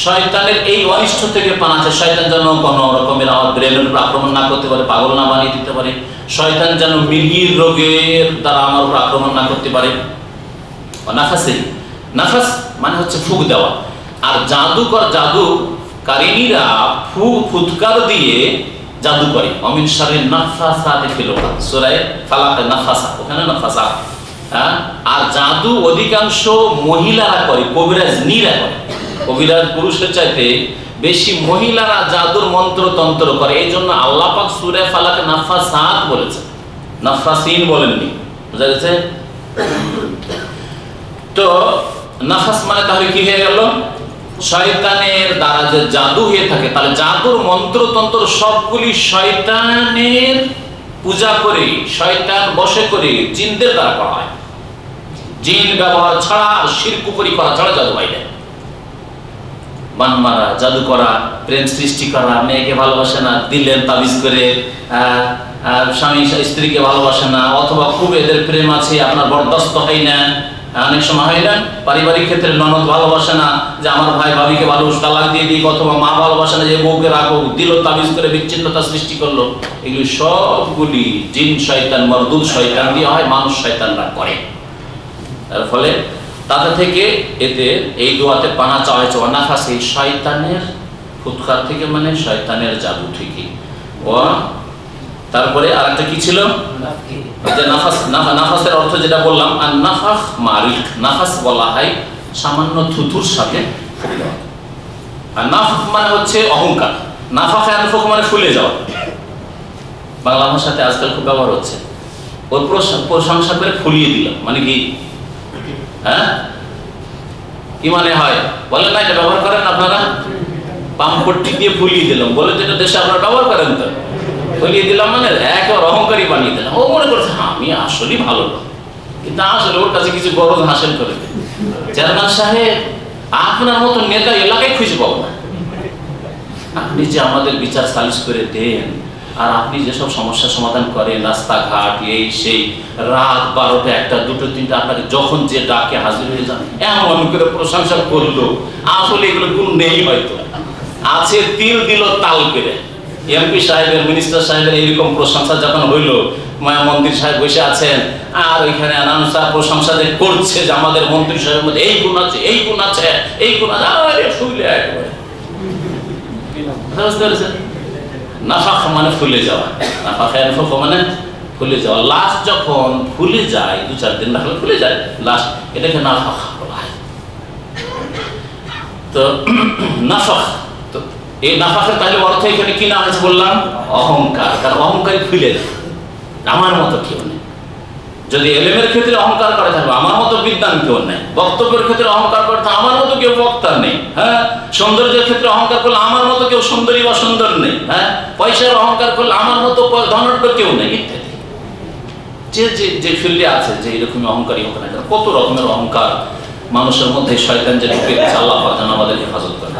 শয়তানের এই অনিষ্ট থেকে পানা চাই। শয়তান যেন কোনো রকমের আমার ব্রেনের উপর আক্রমণ না করতে পারে, পাগল না বানিয়ে দিতে পারে। শয়তান যেন মির্গির রোগের দ্বারা আমার উপর আক্রমণ না করতে পারে। নাফাসে, নাফাস মানে হচ্ছে ফুঁক দেওয়া। আর জাদুকারিনীরা ফুৎকার দিয়ে জাদু করে। অমিন শাররিন নাফাসাতি ফিল উকাদ, সূরা ফালাক নাফাসা, ওখানে নাফাসা। আর জাদু অধিকাংশ মহিলারা করে, কবিরাজনীরা করে। কবিরাজ পুরুষের চাইতে বেশি মহিলারা জাদুর মন্ত্র তন্ত্র করে। এই জন্য আল্লাহ পাক সূরা ফালাক নাফাসাত বলেছে, নাফাসিন বলেননি। বুঝা গেছে? তো নাফাস মানে তাহলে কি হয়ে গেল? শয়তানের দ্বারা যে জাদু হয়ে থাকে, তাহলে জাদুর মন্ত্রতন্ত্র সবগুলি শয়তানের পূজা করে, শয়তান বশে করে জিনদের দ্বারা করা হয়। জিন ব্যবহার ছাড়া, শিরক কুফরি করা ছাড়া জাদু হয় না। বান মারা, জাদু করা, প্রেম সৃষ্টি করা, মেয়েকে ভালোবাসে না, দিলেন তাবিজ করে, স্বামী স্ত্রীকে ভালোবাসে না, অথবা খুব এদের প্রেম আছে আপনার বরদাস্ত হয় না। অনেক সময় হয় না পারিবারিক ক্ষেত্রে, ননদ ভালোবাসে না যে আমার ভাই ভাবিকে ভালোবাসে, তালাক দিয়ে দিই, অথবা মা ভালোবাসে না যে বউকে রাখো, দিল তাবিজ করে বিচ্ছিন্নতা সৃষ্টি করলো। এগুলি সবগুলি জিন শয়তান, মরদুদ শয়তান দিয়ে হয়, মানুষ শয়তানরা করে। তার ফলে তাদের থেকে এতে এই দোয়াতে পানা চাওয়া হয়েছে, নাফাস, এই শয়তানের ফুৎকার থেকে, মানে শয়তানের জাদু থেকে। ও তারপরে আরেকটা কি ছিল যে নাফাস, নাফাসের অর্থ যেটা বললাম, আর নাফাখ মারিক, নাফাস বলা হয় সামান্য থুথুর সাথে ফুক দেওয়া। আর নাফাখ মানে হচ্ছে অহংকার। নাফাখে আনফুক মানে ফুলে যাওয়া। বাংলা ভাষাতে আজকাল খুব ব্যবহার হচ্ছে। ওর প্রশংসা করে ফুলিয়ে দিলাম, মানে কি? হ্যাঁ, কি মানে হয় বলেন না? এটা ব্যবহার করেন আপনারা? পাম্পটি দিয়ে ফুলিয়ে দিলাম বলে, যেটা দেশে আপনারা ব্যবহার করেন, তো ফুলিয়ে দিলাম মানে একেবারে অহংকারী বানিয়ে দিলাম। ও মনে করছে আমি আসলেই ভালো, কিন্তু আসলে ওর কাছে কিছু গরজ হাসিল করে। চেয়ারম্যান সাহেব, আপনার মতো নেতা এলাকায় খুঁজে পাবো না। আপনি যে আমাদের বিচার সালিশ করে দেন, আর আপনি যেসব সমস্যা সমাধান করেন, রাস্তাঘাট, এই সেই, রাত 12টা 1টা 2টো 3টা আপনাকে যখন যে ডাকে হাজির হয়ে যান, এমন করে প্রশংসা করলো, আসলে এগুলো গুণ নেই, হয়তো আছে তিল দিল তাল করে। এমপি সাহেবের, মিনিস্টার সাহেবের এইরকম প্রশংসা যখন হইল, মায়া মন্ত্রী সাহেব বসে আছেন, আর ওইখানে অ্যানাউন্সার প্রশংসা যে করছে যে আমাদের মন্ত্রী সাহেবের মধ্যে এই গুণ আছে, এই গুণ আছে, এই গুণ আছে, আরে শুইলে একেবারে। বুঝতে পেরেছেন? নাফাখ মানে ফুলে যাওয়া, নাফাখে আনফুক মানে ফুলে যাওয়া। লাশ যখন ফুলে যায়, 2-4 দিন রাখলে ফুলে যায় লাশ, এটাকে নাফাখ বলা হয়। তো নাফাখ, তো এই নাফাখের তাহলে অর্থ এখানে কি না হয়েছে বললাম? অহংকার। কারণ অহংকারী ফুলে যায়, আমার মতো কেউ নেই। যদি এলেমের ক্ষেত্রে অহংকার করে থাকবে, আমার মতো বিদ্বান কেউ নেই। বক্তব্যের ক্ষেত্রে অহংকার করে থাকবে, আমার মতো কেউ বক্তা নেই। হ্যাঁ, সৌন্দর্যের ক্ষেত্রে অহংকার করলে আমার মতো কেউ সুন্দরী বা সুন্দর নেই। হ্যাঁ, পয়সার অহংকার করলে আমার মতো ধনাঢ্য কেউ নেই, ইত্যাদি। যে ফিল্ডে আছে, যে এরকম অহংকারী হোক না কেন, কত রকমের অহংকার মানুষের মধ্যে শয়তান যে ঢুকে গেছে, আল্লাহ পাক যেন আমাদের হেফাজত করে।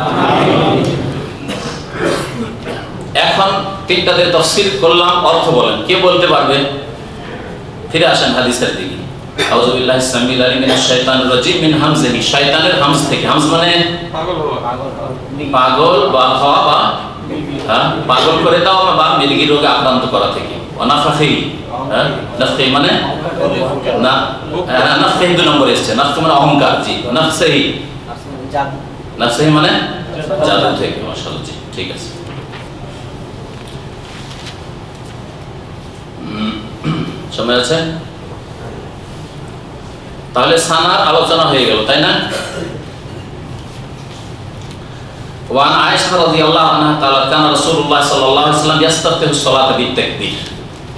এখন 3টাতে তাফসীর করলাম, অর্থ বলেন, কে বলতে পারবে? ফিরে আসেন হাদিসের দিকে। আউযু বিল্লাহি সামিল আলিম মিনাশ শাইতানির রাজিম মিন হামজিহি, শয়তানের হামজ থেকে। হামজ মানে পাগল বা হওয়া, বা পাগল করে দাও, বা মৃগী রোগে আক্রান্ত করা থেকে। নাফাখি, নাফাখি মানে না, নাফাখি 2 নম্বরে এসেছে। নাফাখি মানে অহংকার, জি। নাফসাহি, নাফসাহি মানে জাদু থেকে। মাশাআল্লাহ, জি, ঠিক আছে। সময় আছে? তাহলে সানার আলোচনা হয়ে গেল, তাই না? ওয়ান আয়েশা রাদিয়াল্লাহু আনহা قالت كان رسول الله صلى الله عليه وسلم يستفتح الصلاة بالتكبير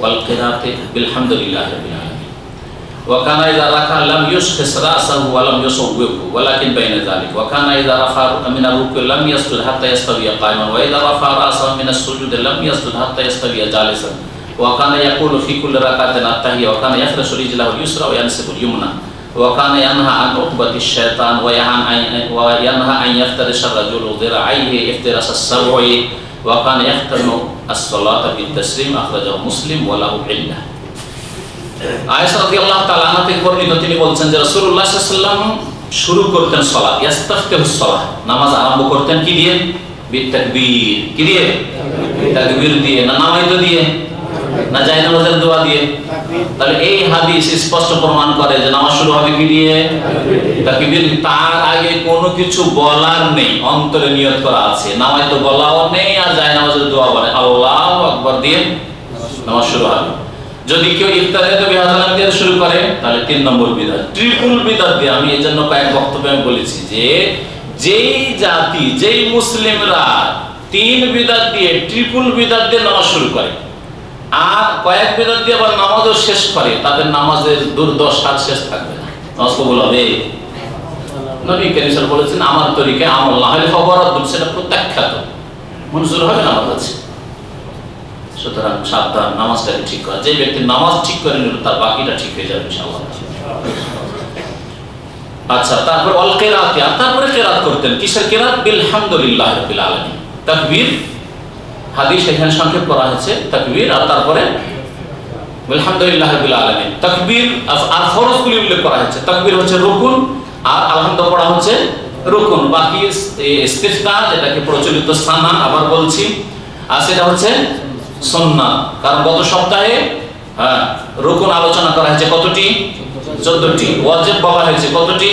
والقراءة بالحمد لله رب العالمين وكان إذا ركع لم يشخص رأسه ولم يصوبه ولكن بين ذلك وكان إذا رفع من الركوع لم يسجد حتى يستوي قائما وإذا رفع رأسه من السجود لم يسجد حتى يستوي جالسا وكان يقول في كل ركعة التحية وكان يفرش رجله اليسرى وينصب اليمنى وكان ينهى عن عقبة الشيطان وينهى أن يفترش الرجل ذراعيه افتراس السبع وكان يختم الصلاة بالتسليم أخرجه مسلم وله علة। আয়েশা রাদিয়াল্লাহু তাআলা আনহা থেকে বর্ণিত, তিনি বলছেন যে রাসূলুল্লাহ সাল্লাল্লাহু আলাইহি ওয়াসাল্লাম শুরু করতেন সালাত, ইস্তাফতাহুস সালাহ, নামাজ আরম্ভ করতেন কি দিয়ে? বিতাকবীর। কি দিয়ে? তাকবীর দিয়ে, না নামাইতো দিয়ে? না জায়নামাজের দোয়া দিয়ে? তাহলে এই হাদিস স্পষ্ট প্রমাণ করে যে নামাজ শুরু হবে কি দিয়ে? তাকবীর। তার আগে কোনো কিছু বলার নেই, অন্তরে নিয়ত করা আছে, নামাজ তো বলাও নেই, আর জায়নামাজের দোয়া বলে আল্লাহু আকবার দিয়ে নামাজ শুরু হবে। যদি কেউ ইফতারিয়াতে বিহাজালাম দিয়ে শুরু করে তাহলে 3 নম্বর বিদআত, ট্রিপল বিদআত দিয়ে। আমি এই জন্য কয়েক বক্তব্যে আমি বলেছি যে যেই জাতি, যেই মুসলিমরা 3 বিদআত দিয়ে, ট্রিপল বিদআত দিয়ে নামাজ শুরু করে আর কয়েক বিদআত দিয়ে আবার নামাজও শেষ করে, তাদের নামাজের দুর্দশা শেষ থাকবে না। নামাজ কবুল হবে? নবী করিম সাল্লাল্লাহু আলাইহি ওয়াসাল্লাম বলেছেন আমার তরিকায় আমল না হলে ফবরাতুন, সেটা প্রত্যাখ্যাত, মঞ্জুর হবে না আমার কাছে। সুতরাং সাবধান, নামাজটাকে ঠিক করা। যে ব্যক্তি নামাজ ঠিক করে নিল তার বাকিটা ঠিক হয়ে যাবে ইনশাআল্লাহ। আচ্ছা, তারপর আল কিরাত, তারপরে কিরাত করতেন। কিসের কিরাত? বিলহামদুলিল্লাহি রাব্বিল আলামিন। তাকবীর, হাদিস এখানে সংক্ষেপ করা হয়েছে তাকবীর, আর তারপরে বিলহামদুলিল্লাহি রাব্বিল আলামিন। তাকবীর আর ফরজগুলি উল্লেখ করা হয়েছে। তাকবীর হচ্ছে রুকুন আর আলহামদুলিল্লাহ পড়া হচ্ছে রুকুন। বাকি ইস্তিফতা, যেটাকে প্রচলিত সানা আবার বলছি, আর সেটা হচ্ছে সুন্নাত। কারণ গত সপ্তাহে রুকুন আলোচনা করা হয়েছে কতটি? 14টি। ওয়াজিব বলা হয়েছে কতটি?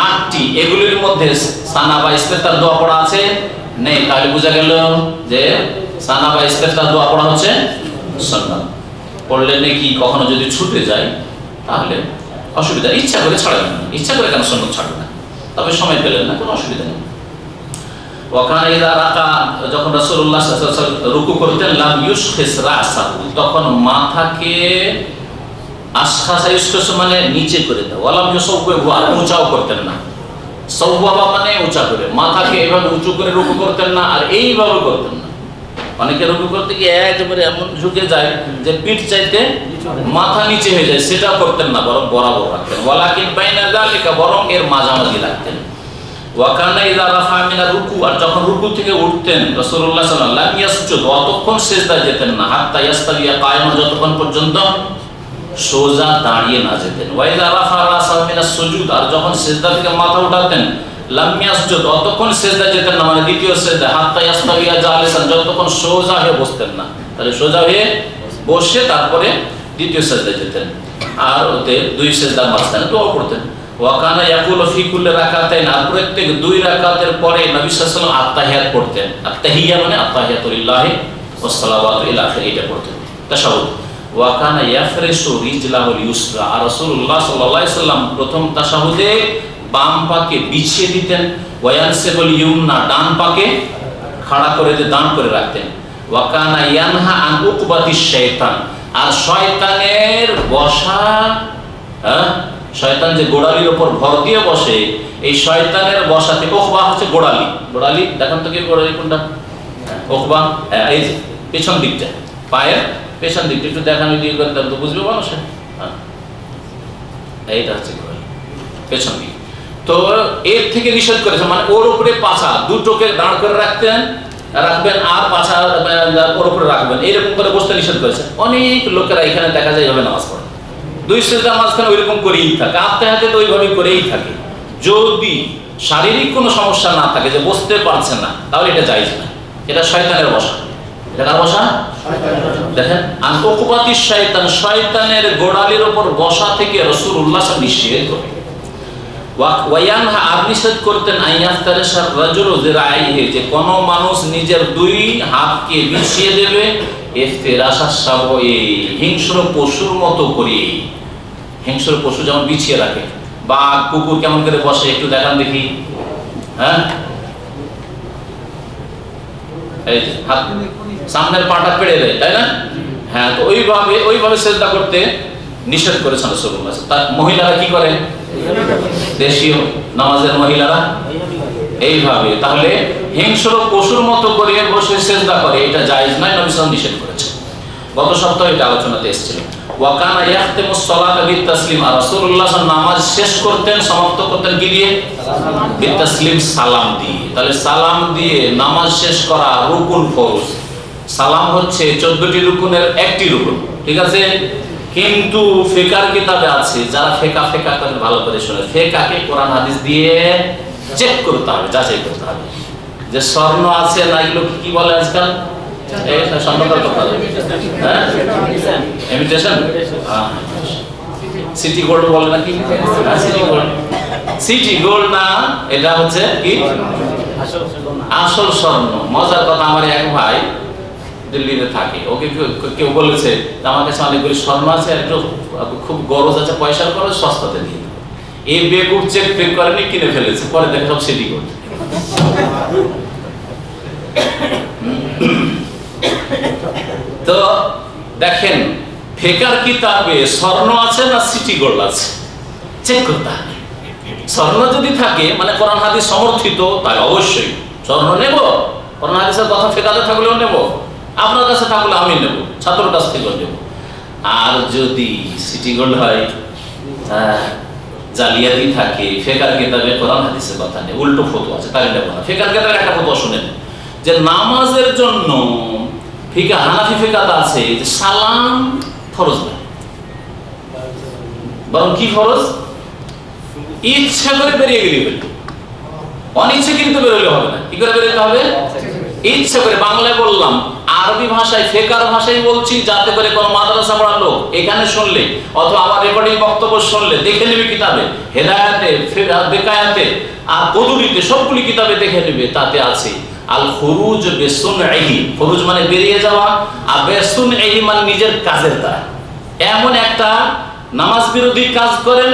8টি। এগুলির মধ্যে সানা বা ইস্তিফতার দোয়া পড়া আছে নেই। তাহলে বোঝা গেল যে সানা বা ইস্তিফতার দোয়া পড়া হচ্ছে সুন্নাত। পড়লে নাকি কখনো যদি ছুটে যায় তাহলে অসুবিধা, ইচ্ছা করে ছাড়বেন না। ইচ্ছা করে কেন সুন্নাত ছাড়বেন না? তবে সময় পেলেন না, কোনো অসুবিধা নেই। ওয়াকানা ইযা রাকা, যখন রাসূলুল্লাহ সাল্লাল্লাহু আলাইহি ওয়াসাল্লাম রুকু করতেন, লাম ইউশখিস রাসাহু, তখন মাথাকে আশখাসা, ইউশখিস মানে নিচে করে দাও, ওয়ালাম ইউসাওবিহু, আর উঁচাও করতেন না। সাওয়াবা মানে উঁচা করে, মাথাকে এভাবে উঁচু করে রুকু করতেন না, আর এইভাবে করতেন না। অনেকে রুকু করতে গিয়ে একেবারে এমন ঝুঁকে যায় যে পিঠ চাইতে মাথা নিচে হয়ে যায়, সেটাও করতেন না, বরং বরাবর রাখতেন। ওয়ালাকিন বাইনা যালিকা, বরং এর মাঝামাঝি রাখতেন। ওয়াকানা ইযা রাফা মিনার রুকু, আর যখন রুকু থেকে উঠতেন রাসূলুল্লাহ সাল্লাল্লাহু আলাইহি ওয়াসাল্লাম, লাম ইয়াসজুদ, অতক্ষণ সিজদায় যেতেন না, হাত্তা ইয়াস্তাবিয়া কায়মান, যতক্ষণ পর্যন্ত সোজা দাঁড়িয়ে না যেতেন। ওয়া ইযা রাফা রাসাহু মিনাস সুজুদ, আর যখন সিজদা থেকে মাথা উঠাতেন, লাম ইয়াসজুদ, অতক্ষণ সিজদায় যেতেন না, মানে দ্বিতীয় সিজদা, হাত্তা ইয়াস্তাবিয়া জালিসান, যতক্ষণ সোজা হয়ে বসতেন না। তাহলে সোজা হয়ে বসে তারপরে দ্বিতীয় সিজদায় যেতেন, আর ওতে 2 সিজদার মাঝখানে দোয়া পড়তেন। ওয়াকানা ইয়াকুলু ফি কুল্লি রাকাতাইন, আর প্রত্যেক 2 রাকাতের পরে নবী সাল্লাল্লাহু আলাইহি ওয়াসাল্লাম আত্তাহিয়াত পড়তেন। আত্তাহিয়া মানে আত্তাহিয়াতু লিল্লাহি ওয়াস সালাওয়াতু ইলা আখিরি, এটা পড়তেন তাশাহুদ। ওয়াকানা ইয়াফরিশু রিজলাহুল ইউসরা, আর রাসূলুল্লাহ সাল্লাল্লাহু আলাইহি ওয়াসাল্লাম প্রথম তাশাহুদে বাম পাকে বিছিয়ে দিতেন। ওয়ায়ানসিবুল ইউমনা, ডান পাকে খাড়া করে দিয়ে দাঁড় করে রাখতেন। ওয়াকানা ইয়ানহা আন উকবাতিশ শাইতান, আর শয়তানের বসা, শয়তান যে গোড়ালির উপর ভর দিয়ে বসে, এই শয়তানের বসা থেকে, ওখবা হচ্ছে গোড়ালি, গোড়ালি দেখেন তো কি গোড়ালি কোনটা? ওখবা, এই যে পেছন দিকটা, পায়ের পেছন দিকটা একটু দেখানো দিয়ে করতে তো বুঝবে মানুষ। এইটা হচ্ছে গোড়ালি, পেছন দিক। তো এর থেকে নিষেধ করেছে, মানে ওর উপরে পাছা দুটোকে দাঁড় করে রাখবেন, আর পাছা ওর উপরে রাখবেন, এরকম করে বসতে নিষেধ করেছে। অনেক লোকেরা এখানে দেখা যায় এভাবে নামাজ পড়ে, 2 সিজদার মাঝখানে ওইরকম করেই থাকে, আত্তাহিয়াতে তো ওইভাবে করেই থাকে। যদি শারীরিক কোনো সমস্যা না থাকে, যে বসতে পারছেন না, তাহলে এটা জায়েজ না, এটা শয়তানের বসা। এটা কার বসা? দেখেন, আন উকবাতিশ শাইতান, শয়তানের গোড়ালির উপর বসা থেকে রাসূলুল্লাহ সাল্লাল্লাহু আলাইহি ওয়াসাল্লাম নিষেধ করেন। ওয়ায়ানহা, আর নিষেধ করতেন, আইয়াফতারিশা রাজুলু যিরাইহি, যে কোনো মানুষ নিজের 2 হাতকে বিছিয়ে দেবে, ইফতিরাশাস সাবই, হিংস্র পশুর মতো করে। হিংস্র পশু যেমন বিছিয়ে রাখে, বাঘ কুকুর কেমন করে বসে একটু দেখান দেখি। হ্যাঁ, এই যে হাত সামনের পাটা পেড়ে দেয়, তাই না? হ্যাঁ, তো ওইভাবে সিজদা করতে নিষেধ করেছেন রাসূলুল্লাহ। তার মহিলারা কি করে? দেশীয় নামাজের মহিলারা এইভাবে, তাহলে হিংস্র পশুর মতো করে বসে সিজদা করে, এটা জায়েজ নয়, নবী সাল্লাল্লাহু আলাইহি ওয়াসাল্লাম নিষেধ করেছেন। গত সপ্তাহে এটা আলোচনাতে এসেছিল। ওয়াকানা ইয়াখতিমুস সালাতা বিতাসলিম, আর রাসূলুল্লাহ সাল্লাল্লাহু আলাইহি ওয়াসাল্লাম নামাজ শেষ করতেন, সমাপ্ত করতেন কি দিয়ে? বিতাসলিম, সালাম দিয়ে। তাহলে সালাম দিয়ে নামাজ শেষ করা রুকুন ফরজ। সালাম হচ্ছে 14টি রুকুনের একটি রুকুন, ঠিক আছে? কিন্তু ফিকার কিতাবে আছে, যারা ফিকা করে ভালো করে শুনে, ফিকাকে কোরআন হাদিস দিয়ে চেক করতে হবে, যাচাই করতে হবে যে স্বর্ণ আছে না, এগুলো কি বলে আজকাল এই সম্পর্কের কথা, হ্যাঁ ইমিটেশন, সিটি গোল্ড বলে নাকি, সিটি গোল্ড, সিটি গোল্ড না, এটা হচ্ছে কি আসল স্বর্ণ। মজার কথা, আমার এক ভাই দিল্লিতে থাকে, ওকে কেউ বলেছে আমার কাছে অনেকগুলি স্বর্ণ আছে, একটু খুব গরজ আছে, পয়সার খরচ, সস্তাতে দিয়ে দেবো। এই বেকুব চেক পে করেনি, কিনে ফেলেছে, পরে দেখে সব সিটি গোল্ড। তো দেখেন ফেকার কিতাবে স্বর্ণ আছে না সিটি গোল্ড আছে, চেক করতে হবে। স্বর্ণ যদি থাকে মানে কোরআন হাদিস সমর্থিত, তাহলে অবশ্যই স্বর্ণ নেব। কোরআন হাদিসের কথা ফেকাতে থাকলেও নেব, আপনার কাছে থাকলে আমি নেব, ছাত্রের কাছ থেকেও নেব। আর যদি সিটি গোল্ড হয়, জালিয়াতি থাকে, ফেকার কিতাবে কোরআন হাদিসের কথা নেই, উল্টো ফতোয়া আছে, তাই নেব না। ফেকার কিতাবের একটা ফতোয়া শুনেন যে নামাজের জন্য ফিকা, হানাফি ফিকাতে আছে যে সালাম ফরজ নয়, বরং কি ফরজ, ইচ্ছা করে বেরিয়ে গেলে হবে, অনিচ্ছা কিন্তু বেরোলে হবে না। কি করে বেরোতে হবে? ইচ্ছা করে। বাংলায় বললাম, আরবি ভাষায় ফেকার ভাষায় বলছি, যাতে করে কোনো মাদ্রাসা পড়ার লোক এখানে শুনলে অথবা আমার রেকর্ডিং বক্তব্য শুনলে দেখে নেবে কিতাবে, হেদায়াতে, বেকায়াতে আর কদুরিতে, সবগুলি কিতাবে দেখে নেবে, তাতে আছে আল খুরুজ বিসুনইহি, খুরুজ মানে বেরিয়ে যাওয়া, আর বিসুনইহি মানে নিজের কাজের দ্বারা। এমন একটা নামাজ বিরোধী কাজ করেন,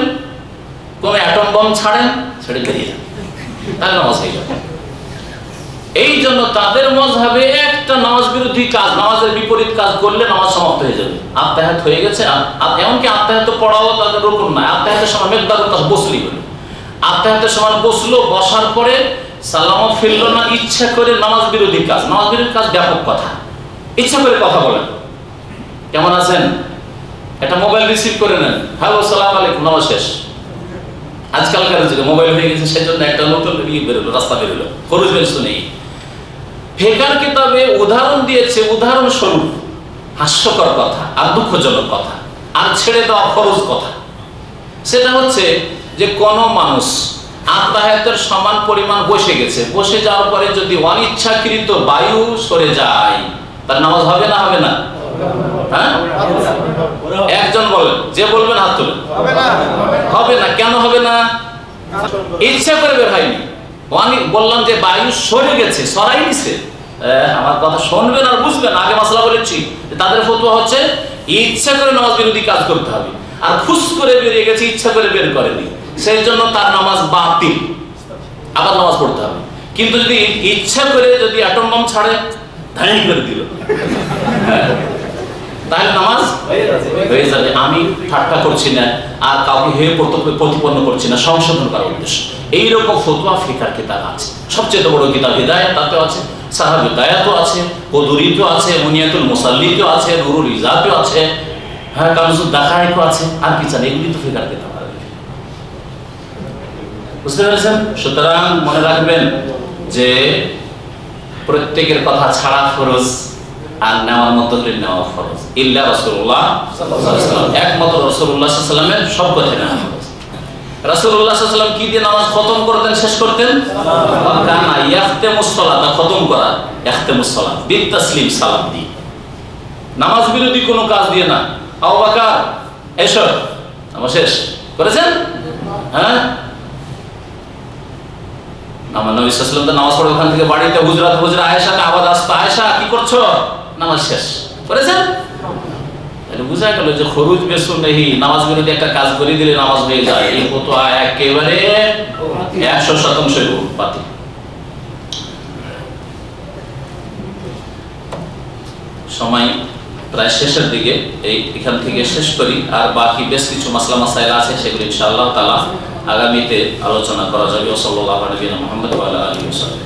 কোন অ্যাটম বম ছাড়েন, ছেড়ে বেরিয়ে যান, তাহলে নামাজ হয়ে যাবে। এই জন্য তাদের মাযহাবে একটা নামাজ বিরোধী কাজ, নামাজের বিপরীত কাজ করলে নামাজ সমাপ্ত হয়ে যাবে। আত্তাহিয়াত হয়ে গেছে, এমনকি আত্তাহিয়াত পড়াও তাদের রুকুন না, আত্তাহিয়াতের সময় মেকদারুত বসলেই হলো। আত্তাহিয়াতের সময় বসলো, বসার পরে সালামত ফিরল না, ইচ্ছা করে নামাজ বিরোধী কাজ। নামাজ বিরোধী কাজ ব্যাপক কথা, ইচ্ছা করে কথা বলেন, কেমন আছেন, একটা মোবাইল রিসিভ করে নেন, হ্যালো সালাম আলাইকুম, নামাজ শেষ। আজকালকার যুগে মোবাইল হয়ে গেছে, সেজন্য একটা নতুন বেরোলো, রাস্তা বেরোলো, খরচ বেরোছো নেই। ফেকার কিতাবে উদাহরণ দিয়েছে, উদাহরণস্বরূপ হাস্যকর কথা আর দুঃখজনক কথা আর ছেড়ে দেওয়া ফরজ কথা। সেটা হচ্ছে যে কোন মানুষ আত্তাহিয়াতের সমান পরিমাণ বসে গেছে, বসে যাওয়ার পরে যদি অনিচ্ছাকৃত বায়ু সরে যায়, তার নামাজ হবে না হবে না? হ্যাঁ, একজন বলেন, যে বলবেন হাত তুলেন। হবে না। কেন হবে না? ইচ্ছা করে বের হয়নি। বললাম যে বায়ু সরে গেছে, সরাই নিছে। আমার কথা শুনবেন আর বুঝবেন, আগে মাসলা বলেছি, তাদের ফতোয়া হচ্ছে ইচ্ছা করে নামাজ বিরোধী কাজ করতে হবে, আর খুশ করে বেরিয়ে গেছে, ইচ্ছা করে বের করেনি, সেই জন্য তার নামাজ বাতিল, আবার নামাজ পড়তে হবে। কিন্তু যদি ইচ্ছা করে যদি অ্যাটম বম ছাড়ে, ধাই করে দিল, তাহলে নামাজ হয়ে যাবে। আমি ঠাট্টা করছি না, আর কাউকে হেয় প্রতিপন্ন করছি না, সংশোধন করার উদ্দেশ্য। এইরকম ফতোয়া ফিকার কিতাব আছে, সবচেয়ে বড় কিতাব হিদায়াত, তাতেও আছে, সাহাব হিদায়াতও আছে, কদুরিতেও আছে, মুনিয়াতুল মুসাল্লিতেও আছে, নুরুল ইজাতেও আছে, হ্যাঁ কানজুদ দাখায়েকও আছে। আর কি চান? এগুলি তো ফিকার কিতাব। বুঝতে পেরেছেন? সুতরাং মনে রাখবেন যে প্রত্যেকের কথা ছাড়া ফরজ, আর নেওয়ার মতো নেওয়া ফরজ। ইল্লা রাসূলুল্লাহ সাল্লাল্লাহু আলাইহি ওয়াসাল্লাম, একমাত্র রাসূলুল্লাহ সাল্লাল্লাহু আলাইহি ওয়াসাল্লামের সব কথা নেওয়া ফরজ। রাসূলুল্লাহ সাল্লাল্লাহু আলাইহি ওয়াসাল্লাম কি দিয়ে নামাজ খতম করতেন, শেষ করতেন? কানা ইয়াখতামুস সালাত, খতম করা, ইয়াখতামুস সালাত বিত তাসলিম, সালাম দিয়ে, নামাজ বিরোধী কোনো কাজ দিয়ে না। আবু বকর এসো, নামাজ শেষ করেছেন? হ্যাঁ, আমার নবী সাল্লাল্লাহু আলাইহি ওয়াসাল্লাম তো নামাজ পড়ে ওখান থেকে বাড়িতে হুজরা আয়েশাকে আওয়াজ আসতো, আয়েশা কি করছো? নামাজ শেষ করেছেন? তাহলে বোঝা গেল যে খরুজ বেসুনহি, নামাজ বিরোধী একটা কাজ করে দিলে নামাজ হয়ে যায়, এই ফতোয়া একেবারে 100% বাতিল। সময় প্রায় শেষের দিকে, এখান থেকে শেষ করি, আর বাকি বেশ কিছু মাসলা মাসাইল আছে, সেগুলো ইনশাআল্লাহ তাআলা আগামীতে আলোচনা করা যাবে। সাল্লাল্লাহু আলাইহি ওয়া সাল্লাম, মুহাম্মদ ওয়া আলা আলিহি ওয়া সাল্লাম।